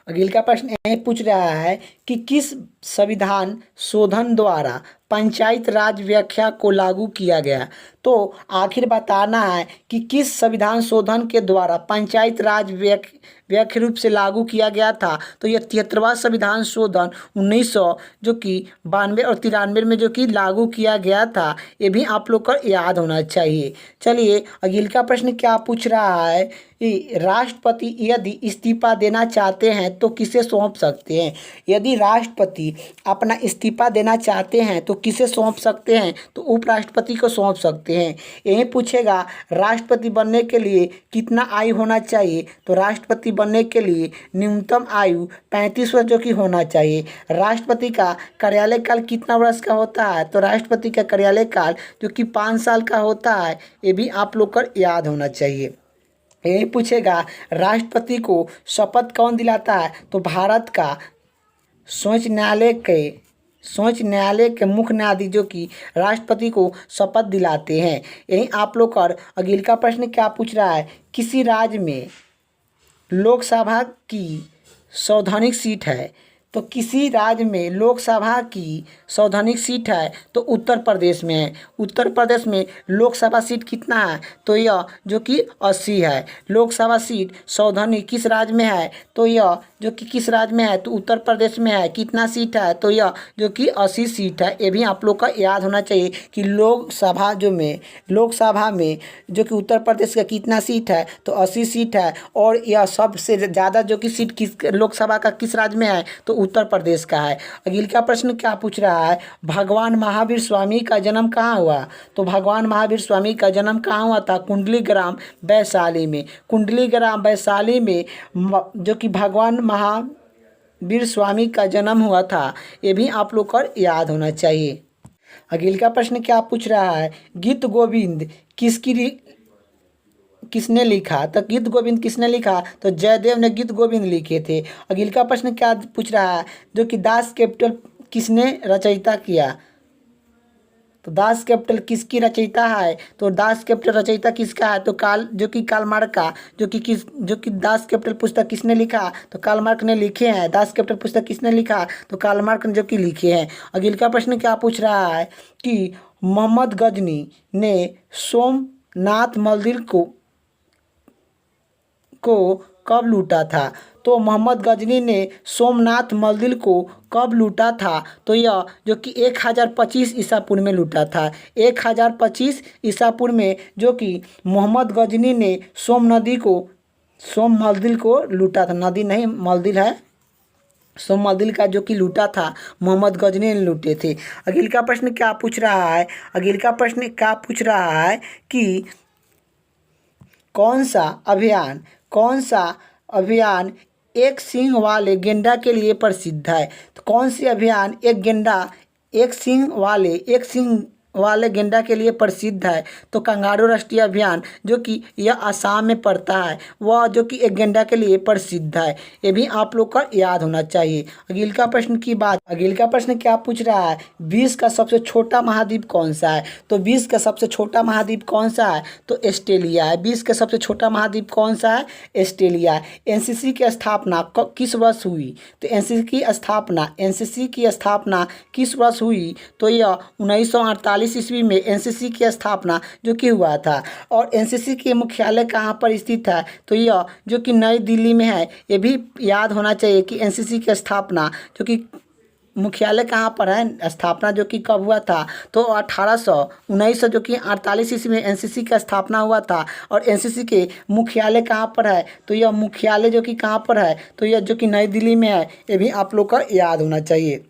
अगले का प्रश्न यह पूछ रहा है कि किस संविधान शोधन द्वारा पंचायत राज व्याख्या को लागू किया गया? तो आखिर बताना है कि किस संविधान शोधन के द्वारा पंचायत राज व्याख्या रूप से लागू किया गया था? तो यह 73वां संविधान शोधन 1992 जो कि 92 और 93 में जो कि लागू किया गया था। ये भी आप लोग को याद होना चाहिए। चलिए अगले का प्रश्न क्या पूछ रहा है कि राष्ट्रपति यदि इस्तीफा देना चाहते हैं तो किसे सौंप सकते हैं? यदि राष्ट्रपति अपना इस्तीफा देना चाहते हैं तो किसे सौंप सकते हैं? तो उपराष्ट्रपति को सौंप सकते हैं। यही पूछेगा राष्ट्रपति बनने के लिए कितना आयु होना चाहिए? तो राष्ट्रपति बनने के लिए न्यूनतम आयु 35 वर्ष जो कि होना चाहिए। राष्ट्रपति का कार्यालय काल कितना वर्ष का होता है? तो राष्ट्रपति का कार्यालय काल जो कि 5 साल का होता है। ये भी आप लोग को याद होना चाहिए। यही पूछेगा राष्ट्रपति को शपथ कौन दिलाता है? तो भारत का सर्वोच्च न्यायालय के मुख्य न्यायाधीश जो कि राष्ट्रपति को शपथ दिलाते हैं। यही आप लोग का अगले का प्रश्न क्या पूछ रहा है? किसी राज्य में लोकसभा की संवैधानिक सीट है? तो किसी राज्य में लोकसभा की संवैधानिक सीट है? तो उत्तर प्रदेश में है। उत्तर प्रदेश में लोकसभा सीट कितना है? तो यह जो कि 80 है। लोकसभा सीट संवैधानिक किस राज्य में है? तो यह जो कि किस राज्य में है? तो उत्तर प्रदेश में है। कितना सीट है? तो यह जो कि 80 सीट है। ये भी आप लोग का याद होना चाहिए कि लोकसभा में जो कि उत्तर प्रदेश का कितना सीट है? तो 80 सीट है। और यह सबसे ज़्यादा जो कि सीट किस लोकसभा का किस राज्य में है? तो उत्तर प्रदेश का है। अगले का प्रश्न क्या पूछ रहा है? भगवान महावीर स्वामी का जन्म कहाँ हुआ? तो भगवान महावीर स्वामी का जन्म कहाँ हुआ था? कुंडली ग्राम वैशाली में। कुंडली ग्राम वैशाली में जो कि भगवान महावीर स्वामी का जन्म हुआ था। ये भी आप लोग को याद होना चाहिए। अगले का प्रश्न क्या पूछ रहा है? गीत गोविंद किसने लिखा? तो गीत गोविंद किसने लिखा? तो जयदेव ने गीत गोविंद लिखे थे। अगले का प्रश्न क्या पूछ रहा है? जो कि दास किसने रचयिता किया? तो दास कैपिटल किसकी रचयिता है? तो दास कैपिटल रचयिता किसका है? तो कार्ल मार्क का, जो कि दास कैपिटल पुस्तक किसने लिखा? तो कार्ल मार्क ने लिखे हैं। दास कैपिटल पुस्तक किसने लिखा? तो कार्ल मार्क ने जो कि लिखे हैं। अगले का प्रश्न क्या पूछ रहा है कि मोहम्मद गजनी ने सोमनाथ मंदिर को कब लूटा था? तो मोहम्मद गजनी ने सोमनाथ मंदिर को कब लूटा था? तो यह जो कि 1025 ईसा पूर्व में लूटा था। 1025 ईसा पूर्व में जो कि मोहम्मद गजनी ने सोम मंदिर को लूटा था। नदी नहीं, मंदिर है। सोम मंदिर का जो कि लूटा था मोहम्मद गजनी ने लूटे थे। अगले का प्रश्न क्या पूछ रहा है? अगले का प्रश्न क्या पूछ रहा है कि कौन सा अभियान एक सींग वाले गेंडा के लिए प्रसिद्ध है? तो कौन सी अभियान एक सींग वाले गेंडा के लिए प्रसिद्ध है? तो कंगारू राष्ट्रीय अभियान जो कि यह आसाम में पड़ता है, वह जो कि एक गेंडा के लिए प्रसिद्ध है। ये भी आप लोग का याद होना चाहिए। अगले का प्रश्न क्या पूछ रहा है? विश्व का सबसे छोटा महाद्वीप कौन सा है? तो विश्व का सबसे छोटा महाद्वीप कौन सा है? तो ऑस्ट्रेलिया है। विश्व का सबसे छोटा महाद्वीप कौन सा है? ऑस्ट्रेलिया। एनसीसी की स्थापना किस वर्ष हुई? तो एनसीसी की स्थापना किस वर्ष हुई? तो यह 1948 ईस्वी में एनसीसी की स्थापना जो कि हुआ था। और एनसीसी के मुख्यालय कहाँ पर स्थित है? तो यह जो कि नई दिल्ली में है। ये भी याद होना चाहिए कि एनसीसी की स्थापना जो कि मुख्यालय कहाँ पर है, स्थापना जो कि कब हुआ था? तो 1900 जो कि 48 ईस्वी में एनसीसी का स्थापना हुआ था। और एनसीसी के मुख्यालय कहाँ पर है? तो यह मुख्यालय जो कि कहाँ पर है? तो यह जो कि नई दिल्ली में है। ये भी आप लोग का याद होना चाहिए।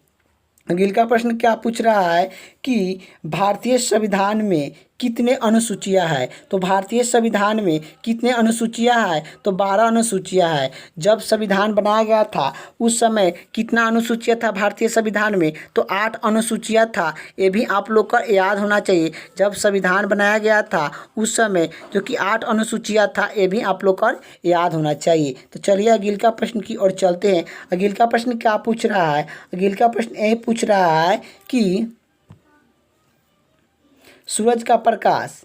अगले का प्रश्न क्या पूछ रहा है कि भारतीय संविधान में कितने अनुसूचियां हैं? तो भारतीय संविधान में कितने अनुसूचियां हैं? तो 12 अनुसूचियां हैं। जब संविधान बनाया गया था उस समय कितना अनुसूचियां था भारतीय संविधान में? तो 8 अनुसूचियां था। ये भी आप लोग का याद होना चाहिए। जब संविधान बनाया गया था उस समय जो कि 8 अनुसूचियां था, ये भी आप लोग का याद होना चाहिए। तो चलिए अगले का प्रश्न की ओर चलते हैं। अगले का प्रश्न क्या पूछ रहा है? अगले का प्रश्न यही पूछ रहा है कि सूरज का प्रकाश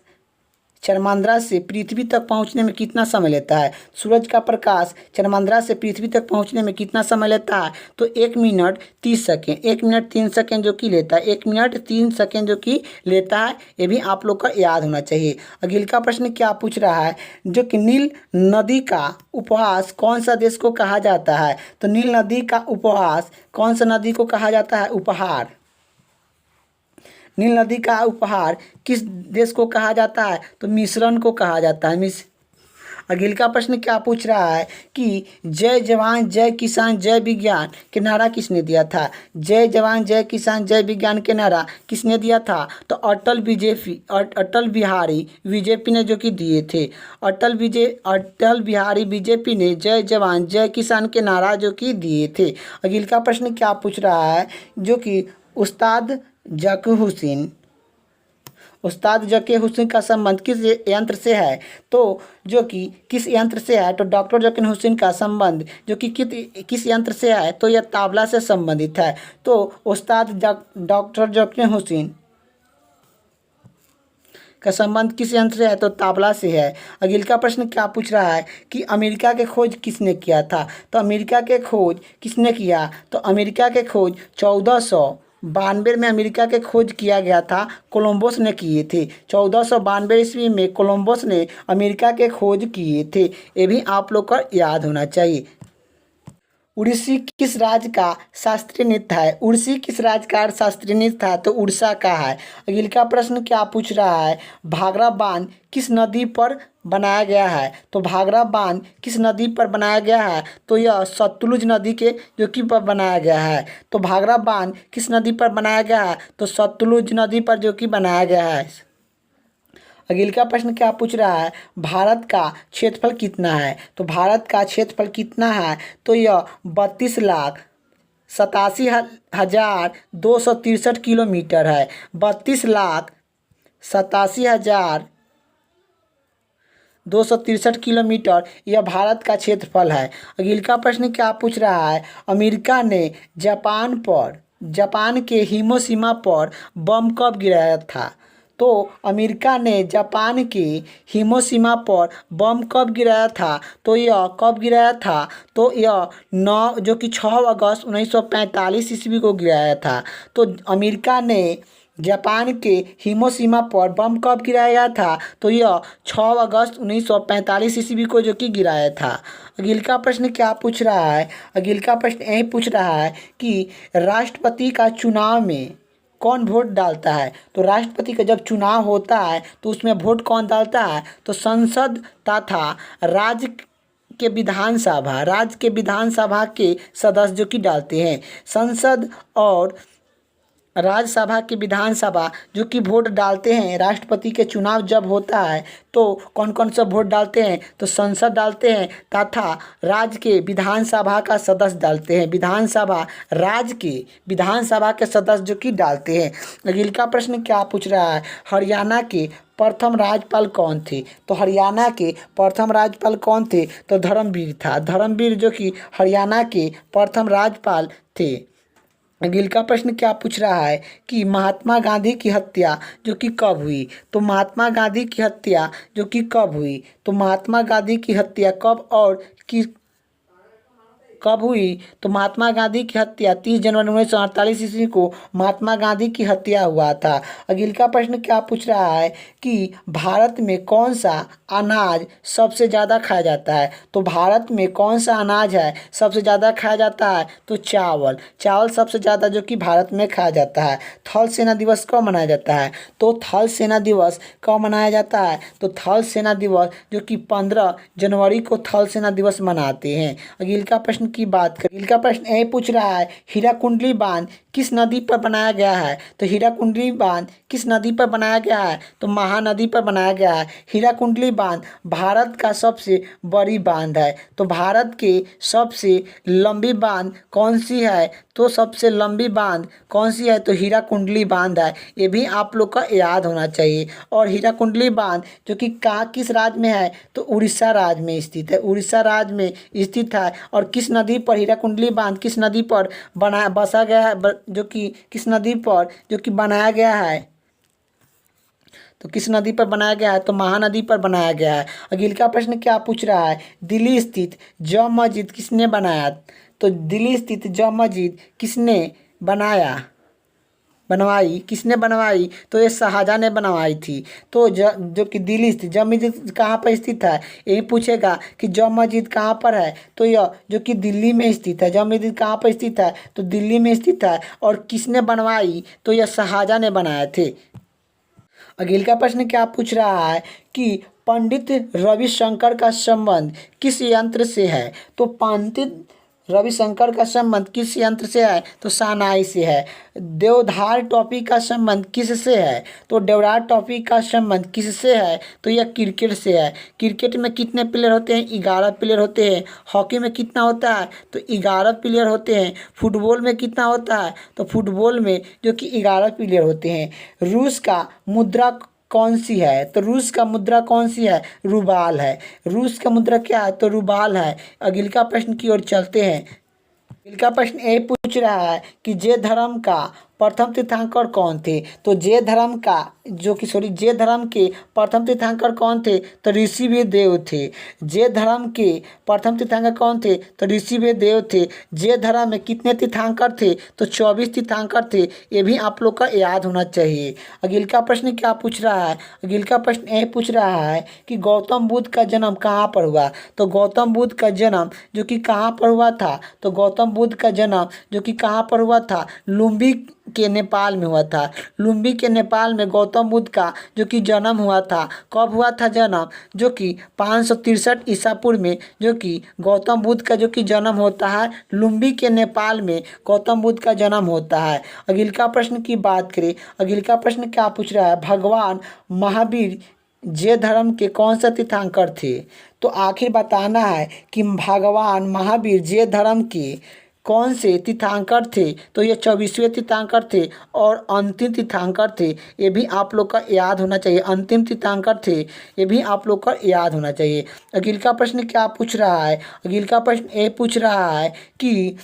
चंद्रमा से पृथ्वी तक पहुंचने में कितना समय लेता है? सूरज का प्रकाश चंद्रमा से पृथ्वी तक पहुंचने में कितना समय लेता है? तो 1 मिनट 30 सेकेंड, 1 मिनट 3 सेकेंड जो कि लेता है। 1 मिनट 3 सेकेंड जो कि लेता है। ये भी आप लोग का याद होना चाहिए। अगले का प्रश्न क्या पूछ रहा है? जो कि नील नदी का उपहास कौन सा देश को कहा जाता है? तो नील नदी का उपहास कौन सा नदी को कहा जाता है? उपहार। नील नदी का उपहार किस देश को कहा जाता है? तो मिश्रण को कहा जाता है। अगले का प्रश्न क्या पूछ रहा है कि जय जवान जय किसान जय विज्ञान के नारा किसने दिया था? जय जवान जय किसान जय विज्ञान के नारा किसने दिया था? तो अटल बिहारी बीजेपी ने जो कि दिए थे। अटल बिहारी बीजेपी ने जय जवान जय किसान के नारा जो कि दिए थे। अगले का प्रश्न क्या पूछ रहा है? जो कि उस्ताद ज़कीर हुसैन का संबंध किस यंत्र से है? तो जो कि किस यंत्र से है? तो डॉक्टर ज़कीर हुसैन का संबंध जो कि किस यंत्र से है? तो यह तबला से संबंधित है। तो डॉक्टर ज़कीर हुसैन का संबंध किस यंत्र से है? तो तबला से है। अगले का प्रश्न क्या पूछ रहा है कि अमेरिका के खोज किसने किया था? तो अमेरिका के खोज किसने किया? तो अमेरिका के खोज 1492 में अमेरिका के खोज किया गया था। कोलंबस ने किए थे। 1492 ईस्वी में कोलंबस ने अमेरिका के खोज किए थे। ये भी आप लोग को याद होना चाहिए। उड़ीसी किस राज्य का शास्त्रीय नृत्य है? उड़ीसी किस राज्य का शास्त्रीय नृत्य है? तो उड़ीसा का है। अगले का प्रश्न क्या पूछ रहा है? भाखड़ा बांध किस नदी पर बनाया गया है? तो भाखड़ा बांध किस नदी पर बनाया गया है? तो यह सतलुज नदी के जो कि पर बनाया गया है। तो भाखड़ा बांध किस नदी पर बनाया गया है? तो सतलुज नदी पर जो कि बनाया गया है। अगले का प्रश्न क्या पूछ रहा है? भारत का क्षेत्रफल कितना है? तो भारत का क्षेत्रफल कितना है? तो यह 32,87,263 किलोमीटर है। 32,87,263 किलोमीटर यह भारत का क्षेत्रफल है। अगले का प्रश्न क्या पूछ रहा है? अमेरिका ने जापान पर जापान के हिरोशिमा पर बम कब गिराया था? तो अमेरिका ने जापान के हिरोशिमा पर बम कब गिराया था? तो यह कब गिराया था? तो यह 6 अगस्त 1945 ईस्वी को गिराया था। तो अमेरिका ने जापान के हिरोशिमा पर बम कब गिराया था? तो यह 6 अगस्त 1945 ईस्वी को जो कि गिराया था। अगिल का प्रश्न क्या पूछ रहा है? अगिल का प्रश्न यही पूछ रहा है कि राष्ट्रपति का चुनाव में कौन वोट डालता है? तो राष्ट्रपति का जब चुनाव होता है तो उसमें वोट कौन डालता है? तो संसद तथा राज्य के विधानसभा के सदस्य जो कि डालते हैं। संसद और राज्यसभा की विधानसभा जो कि वोट डालते हैं। राष्ट्रपति के चुनाव जब होता है तो कौन कौन सा वोट डालते हैं? तो संसद डालते हैं तथा राज्य के विधानसभा का सदस्य डालते हैं। राज्य के विधानसभा के सदस्य जो कि डालते हैं। अगले का प्रश्न क्या पूछ रहा है? हरियाणा के प्रथम राज्यपाल कौन थे? तो हरियाणा के प्रथम राज्यपाल कौन थे? तो धर्मवीर था। धर्मवीर जो कि हरियाणा के प्रथम राज्यपाल थे। अगले का प्रश्न क्या पूछ रहा है कि महात्मा गांधी की हत्या जो कि कब हुई? तो महात्मा गांधी की हत्या जो कि कब हुई? तो महात्मा गांधी की हत्या कब हुई? तो महात्मा गांधी की हत्या 30 जनवरी 1948 ईस्वी को महात्मा गांधी की हत्या हुआ था। अगले का प्रश्न क्या पूछ रहा है कि भारत में कौन सा अनाज सबसे ज़्यादा खाया जाता है? तो भारत में कौन सा अनाज है सबसे ज़्यादा खाया जाता है? तो चावल सबसे ज़्यादा जो कि भारत में खाया जाता है। थल सेना दिवस कब मनाया जाता है? तो थल सेना दिवस कब मनाया जाता है? तो थल सेना दिवस जो कि 15 जनवरी को थल सेना दिवस मनाते हैं। अगले का प्रश्न की बात करें। अगले का प्रश्न यही पूछ रहा है हीराकुंडली बांध किस नदी पर बनाया गया है? तो हीराकुंडली बांध किस नदी पर बनाया गया है? तो महानदी पर बनाया गया है। हीराकुंडली बांध भारत का सबसे बड़ी बांध है। तो भारत के सबसे लंबी बांध कौन सी है? तो सबसे लंबी बांध कौन सी है? तो हीराकुंडली बांध है। ये भी आप लोग का याद होना चाहिए। और हीराकुंडली बांध जो कि किस राज्य में है? तो उड़ीसा राज्य में स्थित है। उड़ीसा राज्य में स्थित है। और किस नदी पर हीराकुंडली बांध किस नदी पर बसा गया है? जो कि किस नदी पर जो कि बनाया गया है? तो किस नदी पर बनाया गया है? तो महानदी पर बनाया गया है। अगले का प्रश्न क्या पूछ रहा है? दिल्ली स्थित जामा मस्जिद किसने बनाया? तो दिल्ली स्थित जामा मस्जिद किसने किसने बनवाई? तो ये शाहजहाँ ने बनवाई थी। तो जो कि दिल्ली स्थित जामा मस्जिद कहाँ पर स्थित है? यही पूछेगा कि जामा मस्जिद कहाँ पर है? तो यह जो कि दिल्ली में स्थित है। जामा मस्जिद कहाँ पर स्थित है? तो दिल्ली में स्थित है। और किसने बनवाई? तो यह शाहजहाँ ने बनाए थे। अगले का प्रश्न क्या पूछ रहा है कि पंडित रविशंकर का संबंध किस यंत्र से है? तो पंडित रविशंकर का संबंध किस यंत्र से है? तो सानाई से है। देवधार टॉपी का संबंध किससे है? तो देवधार टॉपी का संबंध किससे है? तो यह क्रिकेट से है। क्रिकेट में कितने प्लेयर होते हैं? 11 प्लेयर होते हैं। हॉकी में कितना होता है? तो 11 प्लेयर होते हैं। फुटबॉल में कितना होता है? तो फुटबॉल में जो कि 11 प्लेयर होते हैं। रूस का मुद्रा कौन सी है? तो रूस का मुद्रा कौन सी है? रूबाल है। रूस का मुद्रा क्या है? तो रूबाल है। अगले का प्रश्न की ओर चलते हैं। अगले का प्रश्न ये पूछ रहा है कि जैन धर्म का प्रथम तीर्थंकर कौन थे? तो जैन धर्म के प्रथम तीर्थंकर कौन थे? तो ऋषिवेद देव थे। जैन धर्म के प्रथम तीर्थंकर कौन थे? तो ऋषिवेद देव थे। जैन धर्म में कितने तीर्थंकर थे? तो 24 तीर्थंकर थे। ये भी आप लोग का याद होना चाहिए। अगले का प्रश्न क्या पूछ रहा है? अगले का प्रश्न ये पूछ रहा है कि गौतम बुद्ध का जन्म कहाँ पर हुआ? तो गौतम बुद्ध का जन्म जो कि कहाँ पर हुआ था? तो गौतम बुद्ध का जन्म जो कि कहाँ पर हुआ था? लुम्बिनी के नेपाल में हुआ था। लुम्बिनी के नेपाल में गौतम बुद्ध का जो कि जन्म हुआ था। कब हुआ था जन्म? जो कि 563 ईसा पूर्व में जो कि गौतम बुद्ध का जो कि जन्म होता है। लुम्बिनी के नेपाल में गौतम बुद्ध का जन्म होता है। अगले का प्रश्न की बात करें। अगले का प्रश्न क्या पूछ रहा है? भगवान महावीर जैन धर्म के कौन सा तीर्थंकर थे? तो आखिर बताना है कि भगवान महावीर जैन धर्म के कौन से तीर्थंकर थे? तो ये 24वें तीर्थंकर थे और अंतिम तीर्थंकर थे। ये भी आप लोग का याद होना चाहिए। अंतिम तीर्थंकर थे, ये भी आप लोग का याद होना चाहिए। अगले का प्रश्न क्या पूछ रहा है? अगले का प्रश्न ये पूछ रहा है कि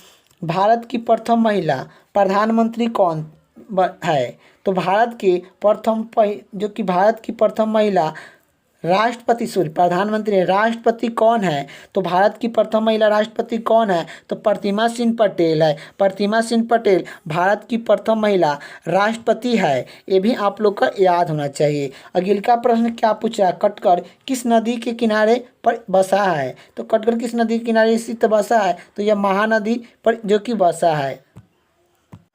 भारत की प्रथम महिला प्रधानमंत्री कौन है? तो भारत के जो कि भारत की प्रथम महिला राष्ट्रपति, सॉरी प्रधानमंत्री, राष्ट्रपति कौन है? तो भारत की प्रथम महिला राष्ट्रपति कौन है? तो प्रतिमा सिंह पटेल है। प्रतिमा सिंह पटेल भारत की प्रथम महिला राष्ट्रपति है। ये भी आप लोग का याद होना चाहिए। अगले का प्रश्न क्या पूछा? कटकर किस नदी के किनारे पर बसा है? तो कटकर किस नदी के किनारे स्थित बसा है? तो यह महानदी पर जो कि बसा है।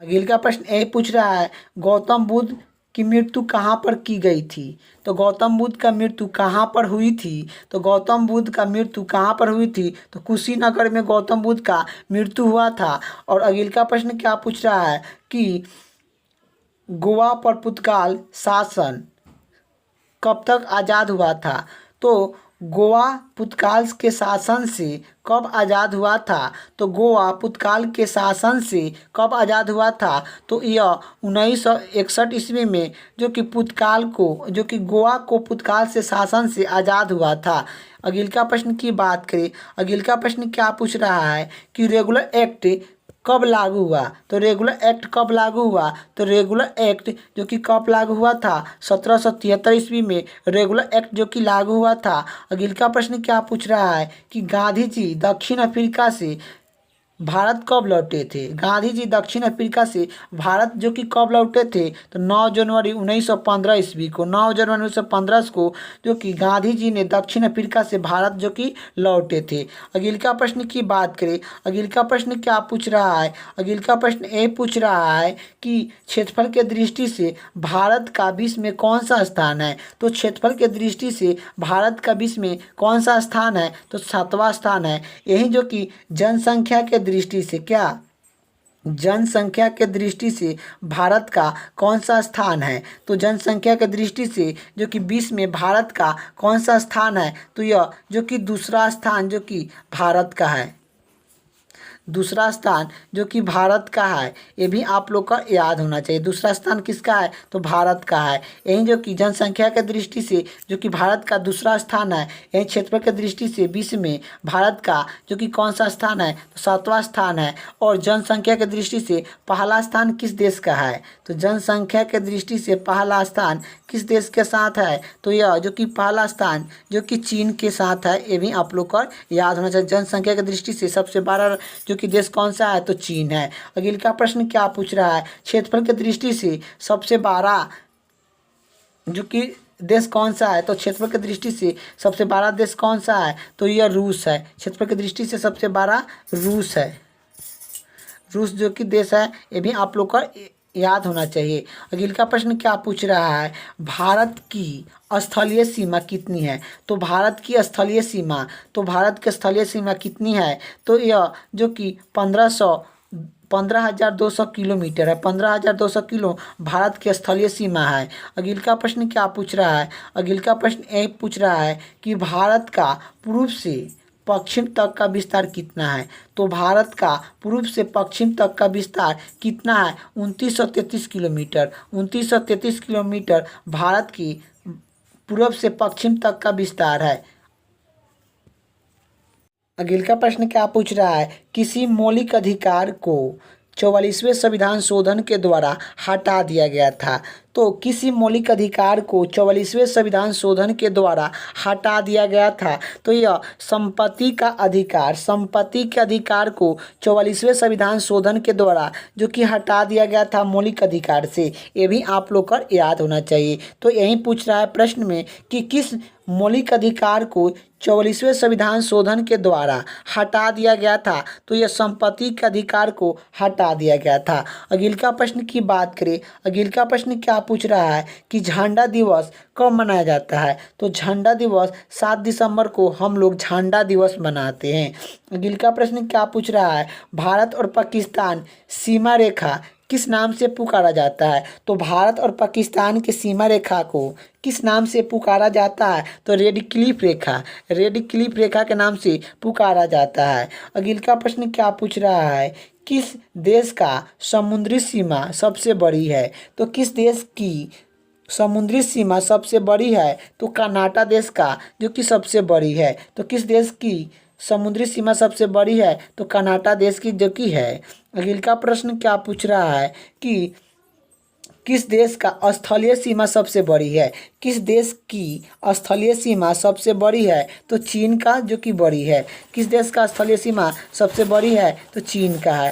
अगले का प्रश्न ये पूछ रहा है, गौतम बुद्ध की मृत्यु कहाँ पर की गई थी? तो गौतम बुद्ध का मृत्यु कहाँ पर हुई थी? तो गौतम बुद्ध का मृत्यु कहाँ पर हुई थी? तो कुशीनगर में गौतम बुद्ध का मृत्यु हुआ था। और अगले का प्रश्न क्या पूछ रहा है कि गोवा पर पुर्तगाल शासन कब तक आज़ाद हुआ था? तो गोवा पुर्तगाल के शासन से कब आज़ाद हुआ था? तो गोवा पुर्तगाल के शासन से कब आज़ाद हुआ था? तो यह 1961 ईस्वी में जो कि गोवा को पुर्तगाल से शासन से आज़ाद हुआ था। अगले का प्रश्न की बात करें, अगले का प्रश्न क्या पूछ रहा है कि रेगुलर एक्ट कब लागू हुआ? तो रेगुलर एक्ट कब लागू हुआ? तो रेगुलर एक्ट जो कि कब लागू हुआ था? 1773 ईस्वी में रेगुलर एक्ट जो कि लागू हुआ था। अगले का प्रश्न क्या पूछ रहा है कि गांधी जी दक्षिण अफ्रीका से भारत कब लौटे थे? गांधी जी दक्षिण अफ्रीका से भारत जो कि कब लौटे थे? तो 9 जनवरी 1915 ईस्वी को, 9 जनवरी 1915 को जो कि गांधी जी ने दक्षिण अफ्रीका से भारत जो कि लौटे थे। अगले का प्रश्न की बात करें, अगले का प्रश्न क्या पूछ रहा है? अगले का प्रश्न ये पूछ रहा है कि क्षेत्रफल के दृष्टि से भारत का विश्व में कौन सा स्थान है? तो क्षेत्रफल के दृष्टि से भारत का विश्व में कौन सा स्थान है? तो 7वां स्थान है। यही जो कि जनसंख्या के दृष्टि से, क्या जनसंख्या के दृष्टि से भारत का कौन सा स्थान है? तो जनसंख्या के दृष्टि से जो कि विश्व में भारत का कौन सा स्थान है? तो यह जो कि दूसरा स्थान जो कि भारत का है, दूसरा स्थान जो कि भारत का है। ये भी आप लोग का याद होना चाहिए। दूसरा स्थान किसका है? तो भारत का है। यही जो कि जनसंख्या के दृष्टि से जो कि भारत का दूसरा स्थान है। यही क्षेत्रफल के दृष्टि से विश्व में भारत का जो कि कौन सा स्थान है? तो 7वां स्थान है। और जनसंख्या के दृष्टि से पहला स्थान किस देश का है? तो जनसंख्या के दृष्टि से पहला स्थान किस देश के साथ है? तो यह जो कि पहला स्थान जो कि चीन के साथ है। ये भी आप लोग को याद होना चाहिए। जनसंख्या की दृष्टि से सबसे बड़ा जो कि देश कौन सा है? तो चीन है। अगले का प्रश्न क्या पूछ रहा है? क्षेत्रफल की दृष्टि से सबसे बड़ा जो कि देश कौन सा है? तो क्षेत्रफल की दृष्टि से सबसे बड़ा देश कौन सा है? तो यह रूस है। क्षेत्रफल की दृष्टि से सबसे बड़ा रूस है। रूस जो कि देश है, ये भी आप लोग का याद होना चाहिए। अगले का प्रश्न क्या पूछ रहा है? भारत की स्थलीय सीमा कितनी है? तो भारत की स्थलीय सीमा, तो भारत की स्थलीय सीमा कितनी है? तो यह जो कि 15,200 किलोमीटर है। 15,200 किलो भारत की स्थलीय सीमा है। अगले का प्रश्न क्या पूछ रहा है? अगले का प्रश्न ये पूछ रहा है कि भारत का पूर्व से पश्चिम तक का विस्तार कितना है? तो भारत का पूर्व से पश्चिम तक का विस्तार कितना है? 2933 किलोमीटर। 2933 किलोमीटर भारत की पूर्व से पश्चिम तक का विस्तार है। अगले का प्रश्न क्या पूछ रहा है? किसी मौलिक अधिकार को 44वें संविधान शोधन के द्वारा हटा दिया गया था। तो किसी मौलिक अधिकार को 44वें संविधान शोधन के द्वारा हटा दिया गया था। तो यह संपत्ति का अधिकार, संपत्ति के अधिकार को 44वें संविधान शोधन के द्वारा जो कि हटा दिया गया था मौलिक अधिकार से। ये भी आप लोग को याद होना चाहिए। तो यही पूछ रहा है प्रश्न में कि किस मौलिक अधिकार को 44वें संविधान शोधन के द्वारा हटा दिया गया था? तो यह संपत्ति के अधिकार को हटा दिया गया था। अगले का प्रश्न की बात करें, अगले का प्रश्न क्या पूछ रहा है कि झंडा दिवस कब मनाया जाता है? तो झंडा दिवस 7 दिसंबर को हम लोग झंडा दिवस मनाते हैं। अगले का प्रश्न क्या पूछ रहा है? भारत और पाकिस्तान सीमा रेखा किस नाम से पुकारा जाता है? तो भारत और पाकिस्तान की सीमा रेखा को किस नाम से पुकारा जाता है? तो रेड क्लिफ रेखा, रेड क्लिफ रेखा के नाम से पुकारा जाता है। अगले का प्रश्न क्या पूछ रहा है? किस देश का समुद्री सीमा सबसे बड़ी है? तो किस देश की समुद्री सीमा सबसे बड़ी है? तो कनाडा देश का जो कि सबसे बड़ी है। तो किस देश की समुद्री सीमा सबसे बड़ी है तो कनाडा देश की जो कि है। अगला प्रश्न क्या पूछ रहा है कि किस देश का स्थलीय सीमा सबसे बड़ी है। किस देश की स्थलीय सीमा सबसे बड़ी है तो चीन का जो कि बड़ी है। किस देश का स्थलीय सीमा सबसे बड़ी है तो चीन का है।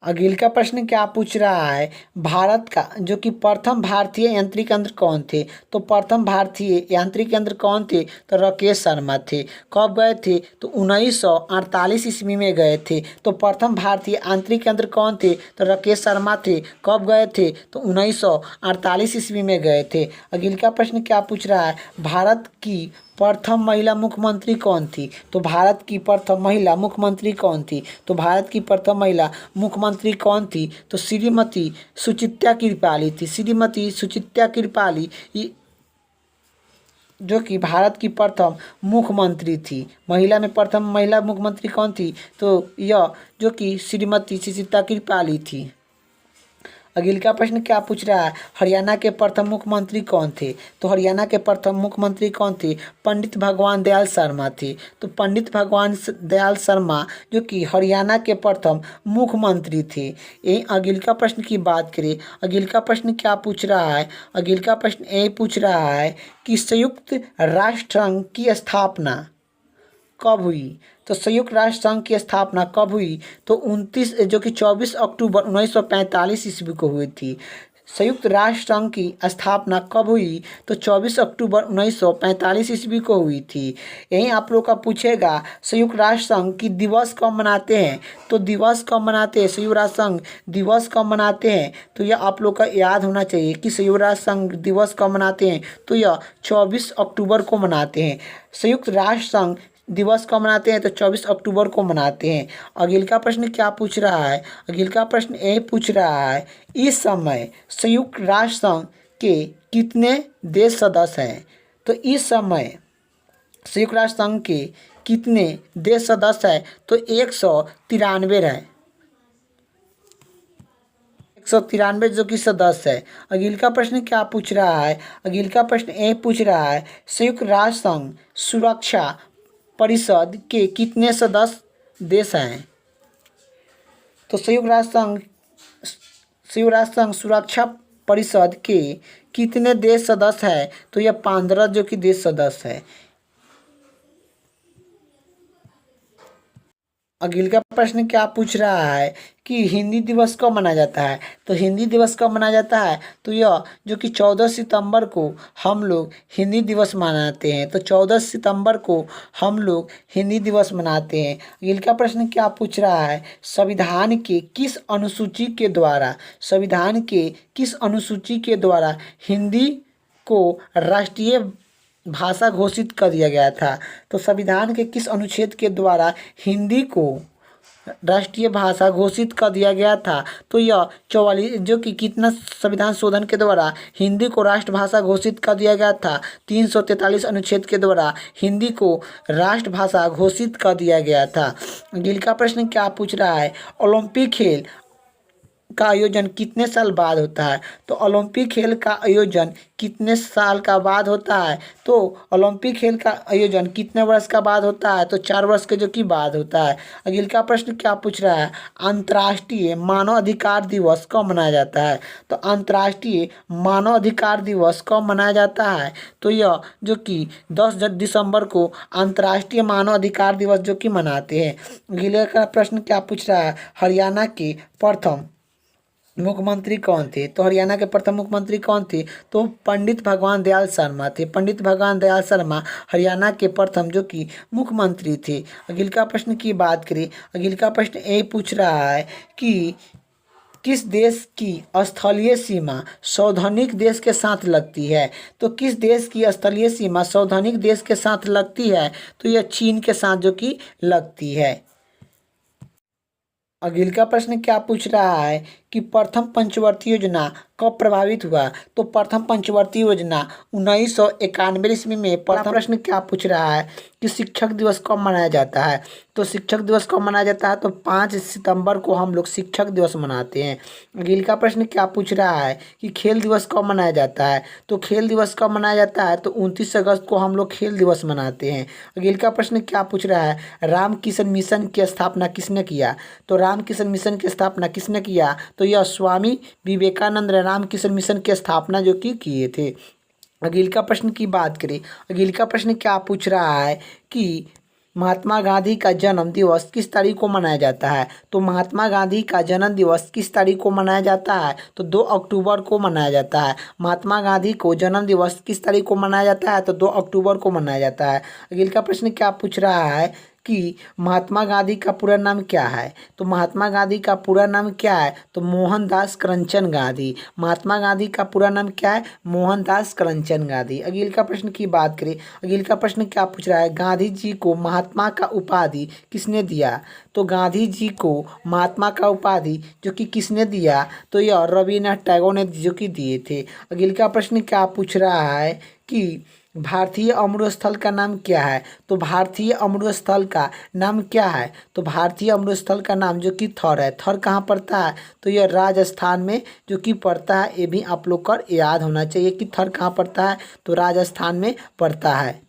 अगला प्रश्न क्या पूछ रहा है, भारत का जो कि प्रथम भारतीय यांत्रिक यंत्र कौन थे। तो प्रथम भारतीय यांत्रिक यंत्र कौन थे तो राकेश शर्मा थे। कब गए थे तो 1948 ईस्वी में गए थे। तो प्रथम भारतीय यांत्रिक यंत्र कौन थे तो राकेश शर्मा थे। कब गए थे तो 1948 ईस्वी में गए थे। अगला प्रश्न क्या पूछ रहा है, भारत की प्रथम महिला मुख्यमंत्री कौन थी। तो भारत की प्रथम महिला मुख्यमंत्री कौन थी। तो भारत की प्रथम महिला मुख्यमंत्री कौन थी तो श्रीमती सुचित्रा कृपाली थी। श्रीमती सुचित्रा कृपाली जो कि भारत की प्रथम मुख्यमंत्री थी। महिला में प्रथम महिला मुख्यमंत्री कौन थी तो यह जो कि श्रीमती सुचित्रा कृपाली थी। अगला प्रश्न क्या पूछ रहा है, हरियाणा के प्रथम मुख्यमंत्री कौन थे। तो हरियाणा के प्रथम मुख्यमंत्री कौन थे, पंडित भगवान दयाल शर्मा थे। तो पंडित भगवान दयाल शर्मा जो कि हरियाणा के प्रथम मुख्यमंत्री थे। यही अगला प्रश्न की बात करें, अगला प्रश्न क्या पूछ रहा है, अगला प्रश्न यही पूछ रहा है कि संयुक्त राष्ट्र संघ की स्थापना कब हुई। तो संयुक्त राष्ट्र संघ की स्थापना कब हुई तो 24 अक्टूबर 1945 ईस्वी को हुई थी। संयुक्त राष्ट्र संघ की स्थापना कब हुई तो 24 अक्टूबर 1945 ईस्वी को हुई थी। यहीं आप लोग का पूछेगा संयुक्त राष्ट्र संघ की दिवस कब मनाते हैं। तो दिवस कब मनाते हैं, संयुक्त राष्ट्र संघ दिवस कब मनाते हैं तो यह आप लोग का याद होना चाहिए कि संयुक्त राष्ट्र संघ दिवस कब मनाते हैं तो यह 24 अक्टूबर को मनाते हैं। संयुक्त राष्ट्र संघ दिवस कब मनाते हैं तो 24 अक्टूबर को मनाते हैं। अगला प्रश्न क्या पूछ रहा है, अगला प्रश्न ये पूछ रहा है, इस समय संयुक्त राष्ट्र संघ के कितने देश सदस्य हैं। तो इस समय संयुक्त राष्ट्र संघ के कितने देश सदस्य हैं तो 193 है। 193 जो कि सदस्य है। अगला प्रश्न क्या पूछ रहा है, अगला प्रश्न ये पूछ रहा है, संयुक्त राष्ट्र संघ सुरक्षा परिषद के कितने सदस्य देश हैं। तो संयुक्त राष्ट्र संघ सुरक्षा परिषद के कितने देश सदस्य हैं तो यह 15 जो कि देश सदस्य है। अगला प्रश्न क्या पूछ रहा है कि हिंदी दिवस कब मनाया जाता है। तो हिंदी दिवस कब मनाया जाता है तो यह जो कि 14 सितंबर को हम लोग हिंदी दिवस मनाते हैं। तो 14 सितंबर को हम लोग हिंदी दिवस मनाते हैं। अगला प्रश्न क्या पूछ रहा है, संविधान के किस अनुसूची के द्वारा हिंदी को राष्ट्रीय भाषा घोषित कर दिया गया था। तो संविधान के किस अनुच्छेद के द्वारा हिंदी को राष्ट्रीय भाषा घोषित कर दिया गया था तो यह 44 जो कि कितना संविधान शोधन के द्वारा हिंदी को राष्ट्रभाषा घोषित कर दिया गया था। 343 अनुच्छेद के द्वारा हिंदी को राष्ट्रभाषा घोषित कर दिया गया था। अगला प्रश्न क्या पूछ रहा है, ओलंपिक खेल का आयोजन कितने साल बाद होता है। तो ओलंपिक खेल का आयोजन कितने साल का बाद होता है तो ओलंपिक खेल का आयोजन कितने वर्ष का बाद होता है तो 4 वर्ष के जो कि बाद होता है। अगला प्रश्न क्या पूछ रहा है, अंतर्राष्ट्रीय मानव अधिकार दिवस कब मनाया जाता है। तो अंतर्राष्ट्रीय मानव अधिकार दिवस कब मनाया जाता है तो यह जो कि 10 दिसंबर को अंतर्राष्ट्रीय मानव अधिकार दिवस जो कि मनाते हैं। अगले का प्रश्न क्या पूछ रहा है, हरियाणा के प्रथम मुख्यमंत्री कौन थे। तो हरियाणा के प्रथम मुख्यमंत्री कौन थे तो पंडित भगवान दयाल शर्मा थे। पंडित भगवान दयाल शर्मा हरियाणा के प्रथम जो कि मुख्यमंत्री थे। अगला प्रश्न की बात करें, अगला प्रश्न ये पूछ रहा है कि किस देश की स्थलीय सीमा सौधानिक देश के साथ लगती है। तो किस देश की स्थलीय सीमा सौधानिक देश के साथ लगती है तो यह चीन के साथ जो कि लगती है। अगला प्रश्न क्या पूछ रहा है कि प्रथम पंचवर्ती योजना कब प्रभावित हुआ? तो प्रथम पंचवर्ती योजना 1991 ईस्वी में। प्रथम प्रश्न क्या पूछ रहा है कि शिक्षक दिवस कब मनाया जाता है? तो शिक्षक दिवस कब मनाया जाता है? तो 5 सितंबर को हम लोग शिक्षक दिवस मनाते हैं। अगले का प्रश्न क्या पूछ रहा है कि खेल दिवस कब मनाया जाता है? तो खेल दिवस कब मनाया जाता है? तो 29 अगस्त को हम लोग खेल दिवस मनाते हैं। अगले का प्रश्न क्या पूछ रहा है, रामकृष्ण मिशन की स्थापना किसने किया? तो रामकृष्ण मिशन की स्थापना किसने किया? तो यह स्वामी विवेकानंद रामकृष्ण मिशन की स्थापना जो कि किए थे। अगले का प्रश्न की बात करें, अगले का प्रश्न क्या पूछ रहा है कि महात्मा गांधी का जन्म दिवस किस तारीख को मनाया जाता है? तो महात्मा गांधी का जन्म दिवस किस तारीख को मनाया जाता है? तो 2 अक्टूबर को मनाया जाता है। महात्मा गांधी को जन्म दिवस किस तारीख को मनाया जाता है? तो 2 अक्टूबर को मनाया जाता है। अगले का प्रश्न क्या पूछ रहा है कि महात्मा गांधी का पूरा नाम क्या है? तो महात्मा गांधी का पूरा नाम क्या है? तो मोहनदास करमचंद गांधी। महात्मा गांधी का पूरा नाम क्या है? मोहनदास करमचंद गांधी। अगले का प्रश्न की बात करें, अगले का प्रश्न क्या पूछ रहा है, गांधी जी को महात्मा का उपाधि किसने दिया? तो गांधी जी को महात्मा का उपाधि जो कि किसने दिया? तो यह रविन्द्रनाथ टैगोर ने जो कि दिए थे। अगले का प्रश्न क्या पूछ रहा है कि भारतीय अमृत स्थल का नाम क्या है? तो भारतीय अमृत स्थल का नाम क्या है? तो भारतीय अमृत स्थल का नाम जो कि थर है। थर कहाँ पड़ता है? तो यह राजस्थान में जो कि पड़ता है। ये भी आप लोग को याद होना चाहिए कि थर कहाँ पड़ता है, तो राजस्थान में पड़ता है।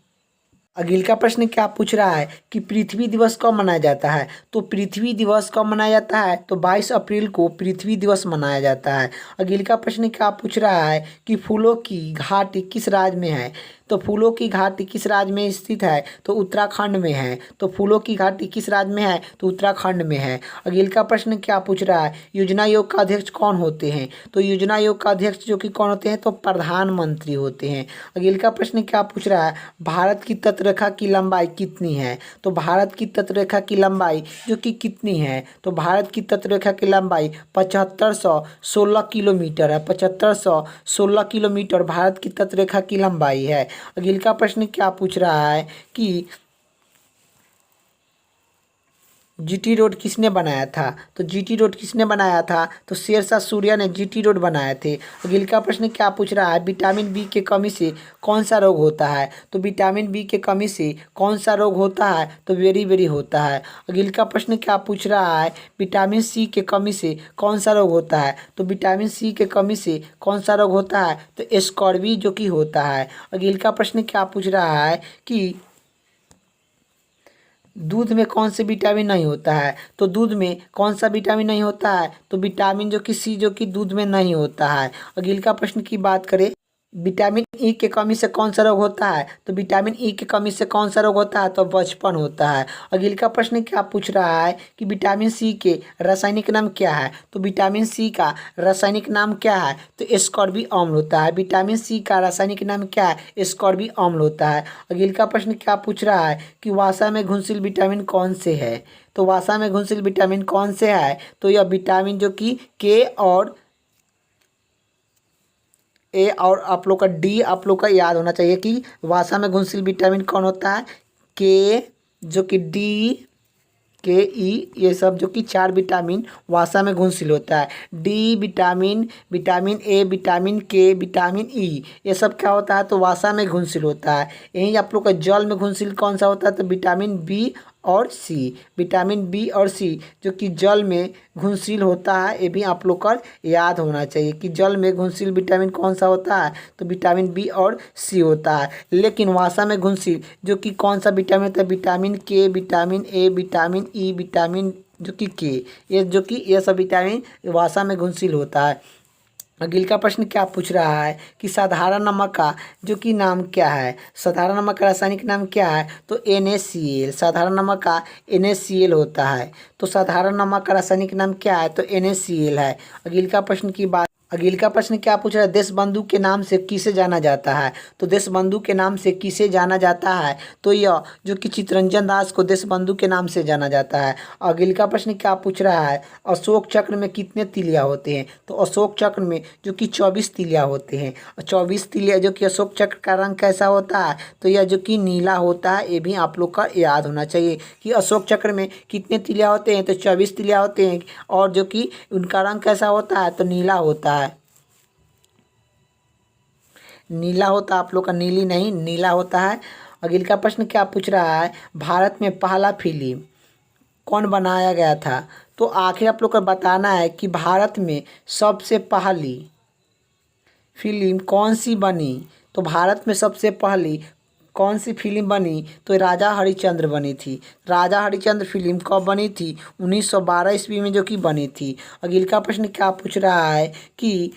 अगले का प्रश्न क्या पूछ रहा है कि पृथ्वी दिवस कब मनाया जाता है? तो पृथ्वी दिवस कब मनाया जाता है? तो 22 अप्रैल को पृथ्वी दिवस मनाया जाता है। अगले का प्रश्न क्या पूछ रहा है कि फूलों की घाटी किस राज्य में है? तो फूलों की घाटी किस राज्य में स्थित है? तो उत्तराखंड में है। तो फूलों की घाटी किस राज्य में है? तो उत्तराखंड में है। अगले का प्रश्न क्या पूछ रहा है, योजना आयोग का अध्यक्ष कौन होते हैं? तो योजना आयोग का अध्यक्ष जो कि कौन होते हैं? तो प्रधानमंत्री होते हैं। अगले का प्रश्न क्या पूछ रहा है, भारत की तटरेखा की लंबाई कितनी है? तो भारत की तटरेखा की लंबाई जो कि कितनी है? तो भारत की तटरेखा की लंबाई 7516 किलोमीटर है। 7516 किलोमीटर भारत की तटरेखा की लंबाई है। अगले का प्रश्न क्या पूछ रहा है कि जीटी रोड किसने बनाया था? तो जीटी रोड किसने बनाया था? तो शेरशाह सूर्य ने जीटी रोड बनाए थे। अगले का प्रश्न क्या पूछ रहा है, विटामिन बी के कमी से कौन सा रोग होता है? तो विटामिन बी के कमी से कौन सा रोग होता है? तो वेरी होता है। अगले का प्रश्न क्या पूछ रहा है, विटामिन सी के कमी से कौन सा रोग होता है? तो विटामिन सी के कमी से कौन सा रोग होता है? तो स्कॉर्बी जो कि होता है। अगले का प्रश्न क्या पूछ रहा है कि दूध में कौन से विटामिन नहीं होता है? तो दूध में कौन सा विटामिन नहीं होता है? तो विटामिन जो कि सी जो कि दूध में नहीं होता है। अगले का प्रश्न की बात करें, विटामिन ई के कमी से कौन सा रोग होता है? तो विटामिन ई की कमी से कौन सा रोग होता है? तो बचपन होता है। अगले का प्रश्न क्या पूछ रहा है कि विटामिन सी के रासायनिक नाम क्या है? तो विटामिन सी का रासायनिक नाम क्या है? तो एस्कॉर्बिक अम्ल होता है। विटामिन सी का रासायनिक नाम क्या है? एस्कॉर्बिक अम्ल होता है। अगले का प्रश्न क्या पूछ रहा है कि वसा में घुलनशील विटामिन कौन से है? तो वसा में घुलनशील विटामिन कौन से है? तो यह विटामिन जो कि के और ए और आप लोग का डी आप लोग का याद होना चाहिए कि वसा में घुलनशील विटामिन कौन होता है? के जो कि डी के ई, ये सब जो कि 4 विटामिन वसा में घुलनशील होता है। D vitamin, vitamin A, vitamin के, विटामिन ई, ये सब क्या होता है? तो वसा में घुलनशील होता है। यही आप लोग का जल में घुलनशील कौन सा होता है? तो विटामिन बी और सी। विटामिन बी और सी जो कि जल में घुलनशील होता है, ये भी आप लोग का याद होना चाहिए कि जल में घुलनशील विटामिन कौन सा होता है? तो विटामिन बी और सी होता है। लेकिन वसा में घुलनशील जो कि कौन सा विटामिन होता है? विटामिन के, vitamin A, vitamin E, vitamin जो कि के, ये जो कि ये सब विटामिन वसा में घुलनशील होता है। अगले का प्रश्न क्या पूछ रहा है कि साधारण नमक का जो कि नाम क्या है? साधारण नमक का रासायनिक नाम क्या है? तो NaCl। साधारण नमक का NaCl होता है। तो साधारण नमक का रासायनिक नाम क्या है? तो NaCl है। अगले का प्रश्न की बात, अगले का प्रश्न क्या पूछ रहा है, देश बंधु के नाम से किसे जाना जाता है? तो देश बंधु के नाम से किसे जाना जाता है? तो यह जो कि चित्तरंजन दास को देश बंधु के नाम से जाना जाता है। अगले का प्रश्न क्या पूछ रहा है, अशोक चक्र में कितने तिलिया होते हैं? तो अशोक चक्र में जो कि 24 तिलिया होते हैं। 24 तिलिया जो कि अशोक चक्र का रंग कैसा होता है? तो यह जो कि नीला होता है। ये भी आप लोग का याद होना चाहिए कि अशोक चक्र में कितने तिलिया होते हैं? तो 24 तिलिया होते हैं। और जो कि उनका रंग कैसा होता है? तो नीला होता है। नीला होता है, आप लोग का नीली नहीं नीला होता है। अगले का प्रश्न क्या पूछ रहा है, भारत में पहला फिल्म कौन बनाया गया था। तो आखिर आप लोग को बताना है कि भारत में सबसे पहली फिल्म कौन सी बनी। तो भारत में सबसे पहली कौन सी फिल्म बनी, तो राजा हरिश्चंद्र बनी थी। राजा हरिश्चंद्र फिल्म कब बनी थी, 1912 ईस्वी में जो कि बनी थी। अगले का प्रश्न क्या पूछ रहा है कि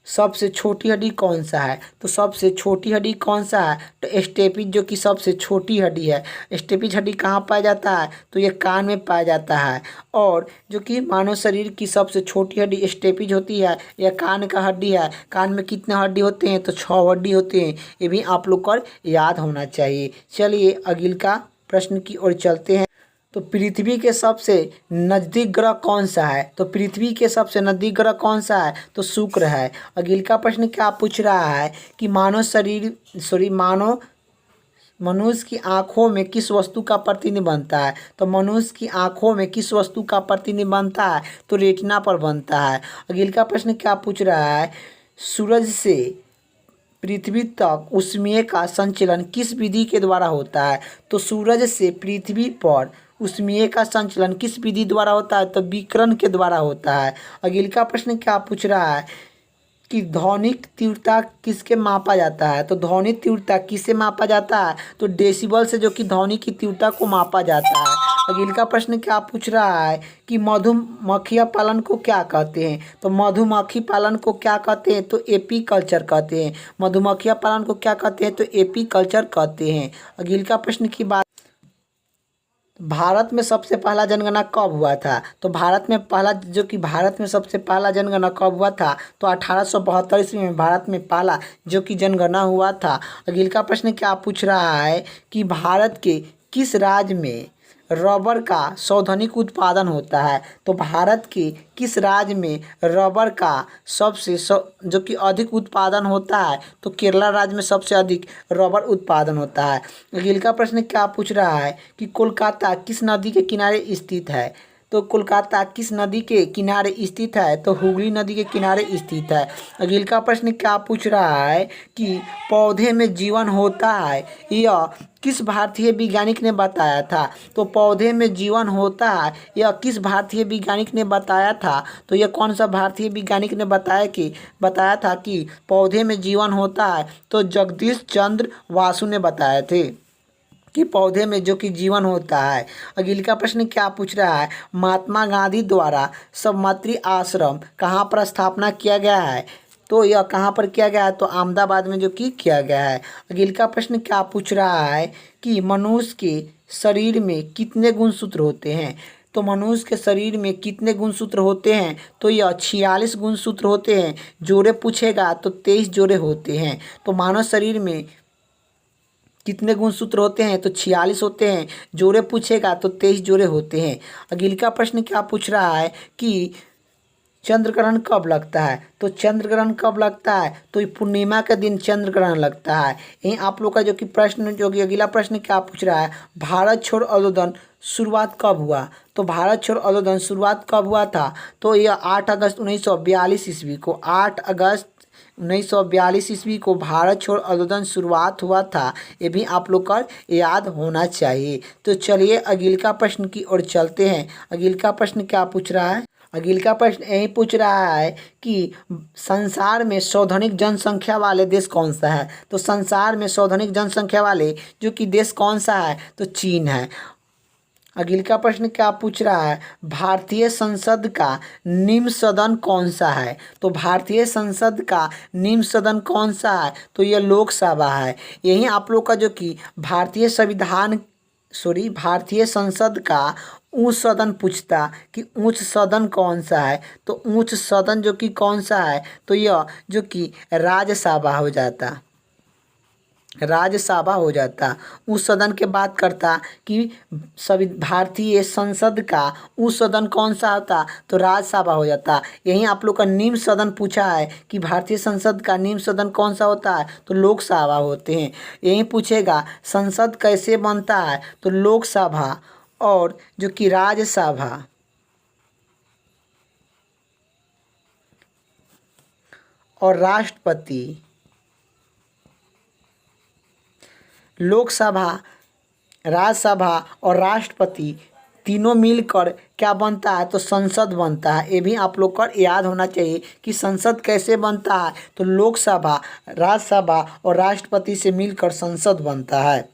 सबसे छोटी हड्डी कौन सा है। तो सबसे छोटी हड्डी कौन सा है, तो स्टेपिज जो कि सबसे छोटी हड्डी है। स्टेपिज हड्डी कहाँ पाया जाता है, तो ये कान में पाया जाता है। और जो कि मानव शरीर की सबसे छोटी हड्डी स्टेपिज होती है, यह कान का हड्डी है। कान में कितने हड्डी होते हैं, तो 6 हड्डी होते हैं। ये भी आप लोग को याद होना चाहिए। चलिए अगले का प्रश्न की ओर चलते हैं। तो पृथ्वी के सबसे नज़दीक ग्रह कौन सा है। तो पृथ्वी के सबसे नज़दीक ग्रह कौन सा है, तो शुक्र है। अगले का प्रश्न क्या पूछ रहा है कि मानव मनुष्य की आँखों में किस वस्तु का प्रतिबिंब बनता है। तो मनुष्य की आँखों में किस वस्तु का प्रतिबिंब बनता है, तो रेटिना पर बनता है। अगले का प्रश्न क्या पूछ रहा है, सूरज से पृथ्वी तक ऊष्मीय का संचलन किस विधि के द्वारा होता है। तो सूरज से पृथ्वी पर ऊष्मीय का संचलन किस विधि द्वारा होता है, तो विकिरण के द्वारा होता है। अगले का प्रश्न क्या पूछ रहा है कि ध्वनिक तीव्रता किसके मापा जाता है। तो ध्वनि तीव्रता किससे मापा जाता है, तो डेसिबल से जो कि ध्वनि की तीव्रता को मापा जाता है। अगले का प्रश्न क्या पूछ रहा है कि मधुमक्खियाँ पालन को क्या कहते हैं। तो मधुमक्खी पालन को क्या कहते हैं, तो एपी कल्चर कहते हैं। मधुमक्खियाँ पालन को क्या कहते हैं, तो एपी कल्चर कहते हैं। अगले का प्रश्न की बात, भारत में सबसे पहला जनगणना कब हुआ था। तो भारत में सबसे पहला जनगणना कब हुआ था, तो 1872 ईस्वी में भारत में पहला जो कि जनगणना हुआ था। अगले का प्रश्न क्या पूछ रहा है कि भारत के किस राज्य में रबर का सर्वाधिक उत्पादन होता है। तो भारत के किस राज्य में रबर का जो कि अधिक उत्पादन होता है, तो केरला राज्य में सबसे अधिक रबर उत्पादन होता है। अगले का प्रश्न क्या पूछ रहा है कि कोलकाता किस नदी के किनारे स्थित है। तो कोलकाता किस नदी के किनारे स्थित है, तो हुगली नदी के किनारे स्थित है। अगले का प्रश्न क्या पूछ रहा है कि पौधे में जीवन होता है, यह किस भारतीय वैज्ञानिक ने बताया था। तो पौधे में जीवन होता है, यह किस भारतीय वैज्ञानिक ने बताया था। तो यह कौन सा भारतीय वैज्ञानिक ने बताया था कि पौधे में जीवन होता है, तो जगदीश चंद्र वासु ने बताए थे कि पौधे में जो कि जीवन होता है। अगले का प्रश्न क्या पूछ रहा है, महात्मा गांधी द्वारा सबमत्री आश्रम कहाँ पर स्थापना किया गया है। तो यह कहाँ पर किया गया है, तो अहमदाबाद में जो कि किया गया है। अगले का प्रश्न क्या पूछ रहा है कि मनुष्य के शरीर में कितने गुणसूत्र होते हैं। तो मनुष्य के शरीर में कितने गुणसूत्र होते हैं, तो यह 46 गुणसूत्र होते हैं। जोड़े पूछेगा तो 23 जोड़े होते हैं। तो मानव शरीर में कितने गुणसूत्र होते हैं, तो 46 होते हैं। जोड़े पूछेगा तो 23 जोड़े होते हैं। अगले का प्रश्न क्या पूछ रहा है कि चंद्र ग्रहण कब लगता है। तो चंद्र ग्रहण कब लगता है, तो पूर्णिमा के दिन चंद्र ग्रहण लगता है। यही आप लोग का जो कि प्रश्न जो कि अगला प्रश्न क्या पूछ रहा है, भारत छोड़ आंदोलन शुरुआत कब हुआ। तो भारत छोड़ आंदोलन शुरुआत कब हुआ था, तो यह 8 अगस्त 1942 ईस्वी को 8 अगस्त 1942 ईस्वी को भारत छोड़ आंदोलन शुरुआत हुआ था। ये भी आप लोग का याद होना चाहिए। तो चलिए अगले का प्रश्न की ओर चलते हैं। अगले का प्रश्न क्या पूछ रहा है, अगले का प्रश्न यही पूछ रहा है कि संसार में सर्वाधिक जनसंख्या वाले देश कौन सा है। तो संसार में सर्वाधिक जनसंख्या वाले जो कि देश कौन सा है, तो चीन है। अगले का प्रश्न क्या पूछ रहा है, भारतीय संसद का निम्न सदन कौन सा है। तो भारतीय संसद का निम्न सदन कौन सा है, तो यह लोकसभा है। यही आप लोग का जो कि भारतीय संसद का उच्च सदन पूछता कि उच्च सदन कौन सा है। तो उच्च सदन जो कि कौन सा है, तो यह जो कि राज्यसभा हो जाता। उस सदन के बात करता कि सभी भारतीय संसद का उस सदन कौन सा होता, तो राज्यसभा हो जाता। यही आप लोग का निम्न सदन पूछा है कि भारतीय संसद का निम्न सदन कौन सा होता है, तो लोकसभा होते हैं। यही पूछेगा संसद कैसे बनता है, तो लोकसभा और जो कि राज्यसभा और राष्ट्रपति लोकसभा, राज्यसभा और राष्ट्रपति तीनों मिलकर क्या बनता है? तो संसद बनता है। ये भी आप लोग को याद होना चाहिए कि संसद कैसे बनता है। तो लोकसभा, राज्यसभा और राष्ट्रपति से मिलकर संसद बनता है।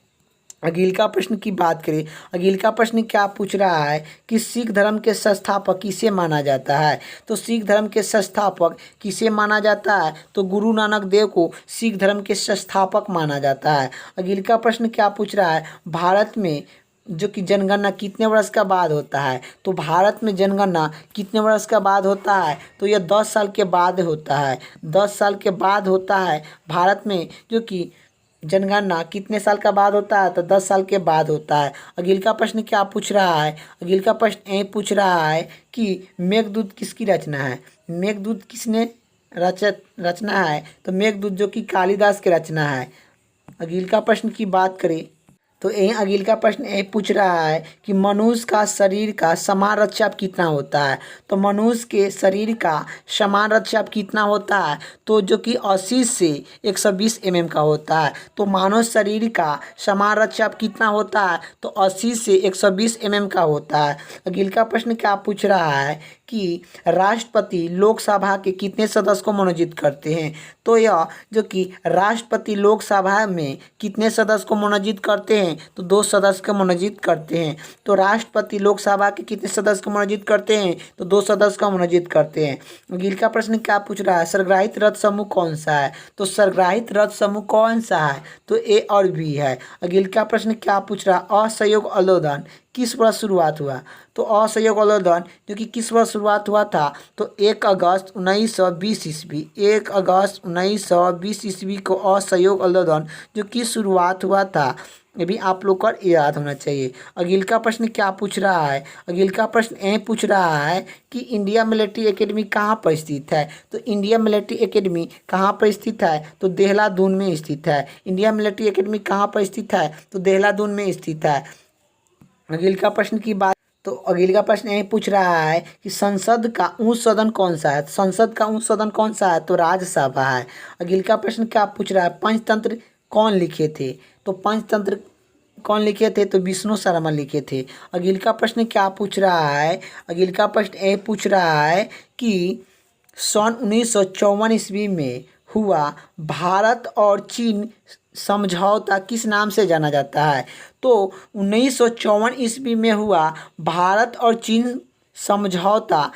अगले का प्रश्न की बात करें। अगले का प्रश्न क्या पूछ रहा है कि सिख धर्म के संस्थापक किसे माना जाता है? तो सिख धर्म के संस्थापक किसे माना जाता है? तो गुरु नानक देव को सिख धर्म के संस्थापक माना जाता है। अगले का प्रश्न क्या पूछ रहा है? भारत में जो कि जनगणना कितने वर्ष का बाद होता है? तो भारत में जनगणना कितने वर्ष का बाद होता है? तो यह 10 साल के बाद होता है। 10 साल के बाद होता है भारत में जो कि जनगणना कितने साल का बाद होता है? तो 10 साल के बाद होता है। अगले का प्रश्न क्या पूछ रहा है? अगले का प्रश्न ये पूछ रहा है कि मेघदूत किसकी रचना है? मेघदूत किसने रचना है? तो मेघदूत जो कि कालिदास की रचना है। अगले का प्रश्न की बात करें तो यही अगले का प्रश्न यही पूछ रहा है कि मनुष्य का शरीर का समान रक्तचाप कितना होता है? तो मनुष्य के शरीर का समान रक्तचाप कितना होता है? तो जो कि 80 से 120 mm का होता है। तो मानव शरीर का समान रक्तचाप कितना होता है? तो 80 से 120 mm का होता है। अगले का प्रश्न क्या पूछ रहा है कि राष्ट्रपति लोकसभा के कितने सदस्य को मनोनीत करते हैं? तो यह जो कि राष्ट्रपति लोकसभा में कितने सदस्य को मनोनीत करते हैं? तो 2 सदस्य को मनोनीत करते हैं। तो राष्ट्रपति लोकसभा के कितने सदस्य को मनोनीत करते हैं? तो 2 सदस्य को मनोनीत करते हैं। अगले का प्रश्न क्या पूछ रहा है? सरग्राहित रथ समूह कौन सा है? तो सरग्राहित रथ समूह कौन सा है? तो ए और बी है। अगले का प्रश्न क्या पूछ रहा है? असहयोग आंदोलन किस वर्ष शुरुआत हुआ? तो असहयोग आंदोलन जो कि किस वर्ष शुरुआत हुआ था? तो 1 अगस्त 1920 ईस्वी। 1 अगस्त 1920 ईस्वी को असहयोग आंदोलन जो कि शुरुआत हुआ था। ये भी आप लोग को याद होना चाहिए। अगले का प्रश्न क्या पूछ रहा है? अगले का प्रश्न ये पूछ रहा है कि इंडिया मिलिट्री एकेडमी कहाँ पर स्थित है? तो इंडिया मिलिट्री एकेडमी कहाँ पर स्थित है? तो देहरादून में स्थित है। इंडिया मिलिट्री एकेडमी कहाँ पर स्थित है? तो देहरादून में स्थित है। अगले का प्रश्न की बात तो अगले का प्रश्न यही पूछ रहा है कि संसद का उच्च सदन कौन सा है? संसद का उच्च सदन कौन सा है? तो राज्यसभा है। अगले का प्रश्न क्या पूछ रहा है? पंचतंत्र कौन लिखे थे? तो पंचतंत्र कौन लिखे थे? तो विष्णु शर्मा लिखे थे। अगले का प्रश्न क्या पूछ रहा है? अगले का प्रश्न ये पूछ रहा है कि सन 1954 ईस्वी में हुआ भारत और चीन समझौता किस नाम से जाना जाता है? तो 1954 ईस्वी में हुआ भारत और चीन समझौता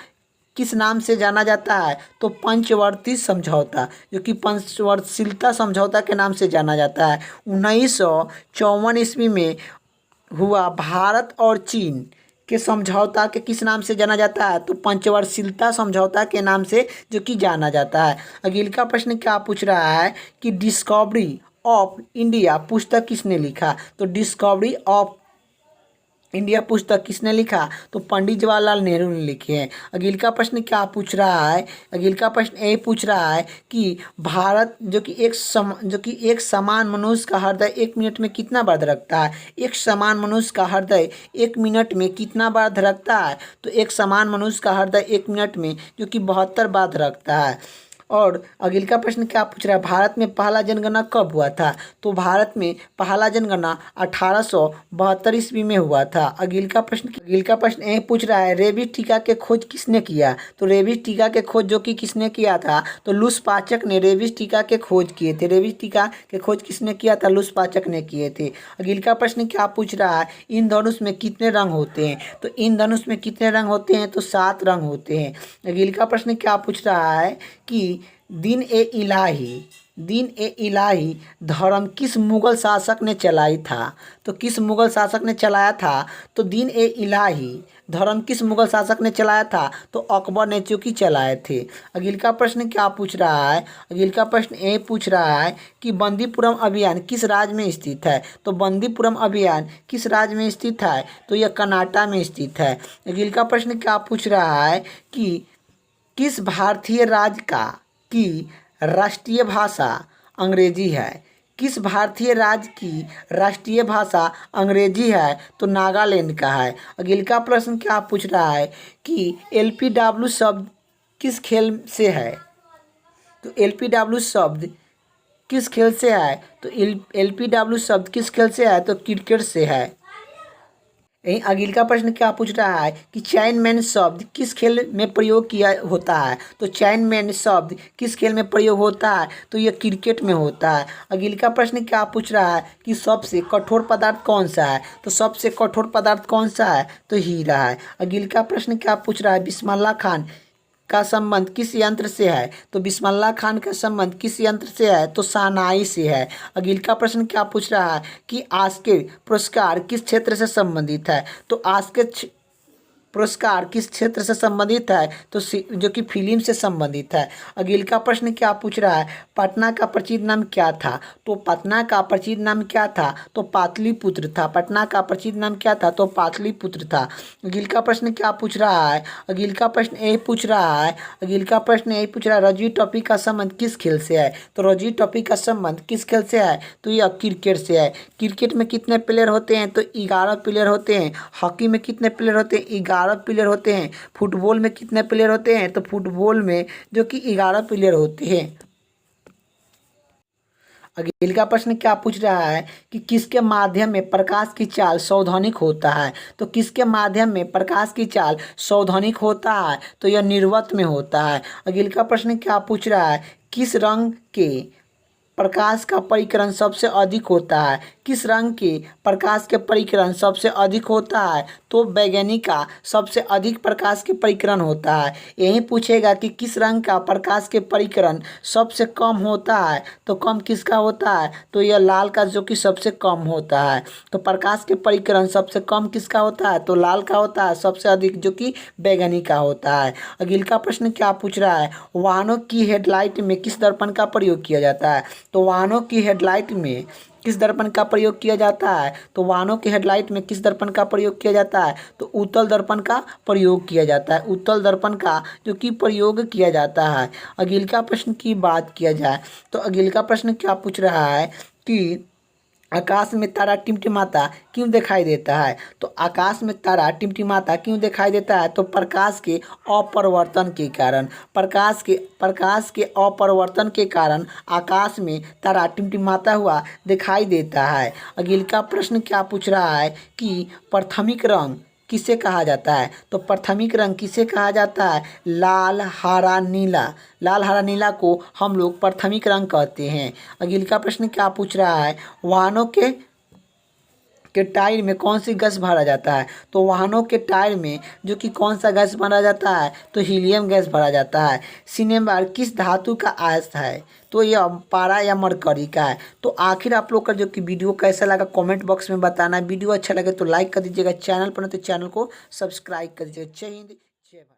किस नाम से जाना जाता है? तो पंचवर्ती समझौता जो कि पंचवर्षीयता समझौता के नाम से जाना जाता है। 1954 ईस्वी में हुआ भारत और चीन के समझौता के किस नाम से जाना जाता है? तो पंचवर्षीयता समझौता के नाम से जो कि जाना जाता है। अगले का प्रश्न क्या पूछ रहा है कि डिस्कवरी ऑफ इंडिया पुस्तक किसने लिखा? तो डिस्कवरी ऑफ इंडिया पुस्तक किसने लिखा? तो पंडित जवाहरलाल नेहरू ने लिखे हैं। अगले का प्रश्न क्या पूछ रहा है? अगले का प्रश्न ये पूछ रहा है कि भारत जो कि एक समान मनुष्य का हृदय 1 मिनट में कितना बार धड़कता है? एक समान मनुष्य का हृदय 1 मिनट में कितना बार धड़कता है? तो एक समान मनुष्य का हृदय 1 मिनट में जो कि 72 बार धड़कता है। और अगले का प्रश्न क्या पूछ रहा है? भारत में पहला जनगणना कब हुआ था? तो भारत में पहला जनगणना 1872 ईस्वी में हुआ था। अगले का प्रश्न ये पूछ रहा है रेबीज टीका के खोज किसने किया? तो रेबीज टीका के खोज जो कि किसने किया था? तो लुस पाचक ने रेबीज टीका के खोज किए थे। रेबीज टीका के खोज किसने किया था? लुस पाचक ने किए थे। अगले का प्रश्न क्या पूछ रहा है? इंद्रधनुष में कितने रंग होते हैं? तो इंद्रधनुष में कितने रंग होते हैं? तो 7 रंग होते हैं। अगले का प्रश्न क्या पूछ रहा है कि दिन ए इलाही धर्म किस मुगल शासक ने चलाई था? तो किस मुगल शासक ने चलाया था? तो दिन ए इलाही धर्म किस मुगल शासक ने चलाया था? तो अकबर ने चूँकि चलाए थे। अगले का प्रश्न क्या पूछ रहा है? अगले का प्रश्न ये पूछ रहा है कि बंदीपुरम अभियान किस राज्य में स्थित है? तो बंदीपुरम अभियान किस राज्य में स्थित है? तो यह कर्नाटक में स्थित है। अगले का प्रश्न क्या पूछ रहा है कि किस भारतीय राज्य की राष्ट्रीय भाषा अंग्रेजी है? किस भारतीय राज्य की राष्ट्रीय भाषा अंग्रेजी है? तो नागालैंड का है। अगले का प्रश्न क्या पूछ रहा है कि LPW शब्द किस खेल से है? तो LPW शब्द किस खेल से है? तो LPW शब्द किस खेल से है? तो क्रिकेट से है। यही अगले का प्रश्न क्या पूछ रहा है कि चैनमैन शब्द किस खेल में प्रयोग किया होता है? तो चैनमैन शब्द किस खेल में प्रयोग होता है? तो यह क्रिकेट में होता है। अगले का प्रश्न क्या पूछ रहा है कि सबसे कठोर पदार्थ कौन सा है? तो सबसे कठोर पदार्थ कौन सा है? तो हीरा है। अगले का प्रश्न क्या पूछ रहा है बिस्मिल्लाह खान का संबंध किस यंत्र से है? तो बिस्मिल्लाह खान का संबंध किस यंत्र से है? तो सानाई से है। अगले का प्रश्न क्या पूछ रहा है कि ऑस्कर पुरस्कार किस क्षेत्र से संबंधित है? तो ऑस्कर पुरस्कार किस क्षेत्र से संबंधित है? तो जो कि फिल्म से संबंधित है। अगले का प्रश्न क्या पूछ रहा है पटना का प्रसिद्ध नाम क्या था? तो पटना का प्रसिद्ध नाम क्या था? तो पाटलिपुत्र था। पटना का प्रसिद्ध नाम क्या था? तो पाटलिपुत्र था। अगले का प्रश्न क्या पूछ रहा है? अगले का प्रश्न यही पूछ रहा है अगले का प्रश्न यही पूछ रहा है रणजी ट्रॉफी का संबंध किस खेल से है? तो रणजी ट्रॉफी का संबंध किस खेल से है? तो यह क्रिकेट से है। क्रिकेट में कितने प्लेयर होते हैं? तो 11 प्लेयर होते हैं। हॉकी में कितने प्लेयर होते हैं? 11 प्लेयर होते हैं। फुटबॉल में कितने प्लेयर होते हैं? तो फुटबॉल में जो कि 11 प्लेयर होते हैं। अगले का प्रश्न क्या पूछ रहा है कि किसके माध्यम में प्रकाश की चाल सावधानिक होता है? तो किसके माध्यम में प्रकाश की चाल सावधानिक होता है? तो यह निर्वात में होता है। अगले का प्रश्न क्या पूछ रहा है किस रंग के प्रकाश का परिकरण सबसे अधिक होता है? किस रंग के प्रकाश के परिकरण सबसे अधिक होता है? तो वैज्ञानिक का सबसे अधिक प्रकाश के परिकरण होता है। यही पूछेगा कि किस रंग का प्रकाश के परिकरण सबसे कम होता है? तो कम किसका होता है? तो यह लाल का जो कि सबसे कम होता है। तो प्रकाश के परिकरण सबसे कम किसका होता है? तो लाल का होता है। सबसे अधिक जो कि वैज्ञानिक का होता है। अगले का प्रश्न क्या पूछ रहा है वाहनों की हेडलाइट में किस दर्पण का प्रयोग किया जाता है? तो वाहनों की हेडलाइट में किस दर्पण का प्रयोग किया जाता है? तो वाहनों की हेडलाइट में किस दर्पण का प्रयोग किया जाता है? तो उत्तल दर्पण का प्रयोग किया जाता है। उत्तल दर्पण का जो कि प्रयोग किया जाता है। अगले का प्रश्न की बात किया जाए तो अगले का प्रश्न क्या पूछ रहा है कि आकाश में तारा टिमटिमाता क्यों दिखाई देता है? तो आकाश में तारा टिमटिमाता क्यों दिखाई देता है? तो प्रकाश के अपरिवर्तन के कारण। प्रकाश के अपरिवर्तन के कारण आकाश में तारा टिमटिमाता हुआ दिखाई देता है। अगले का प्रश्न क्या पूछ रहा है कि प्राथमिक रंग किसे कहा जाता है? तो प्राथमिक रंग किसे कहा जाता है? लाल हरा नीला। लाल हरा नीला को हम लोग प्राथमिक रंग कहते हैं। अगले का प्रश्न क्या पूछ रहा है वाहनों के टायर में कौन सी गैस भरा जाता है? तो वाहनों के टायर में जो कि कौन सा गैस भरा जाता है? तो हीलियम गैस भरा जाता है। सिनेबार किस धातु का आयस्क है? तो यह पारा या मरकरी का है। तो आखिर आप लोग का जो कि वीडियो कैसा लगा कमेंट बॉक्स में बताना। वीडियो अच्छा लगे तो लाइक कर दीजिएगा। चैनल पर नहीं तो चैनल को सब्सक्राइब कर दीजिएगा। जय हिंद जय भारत।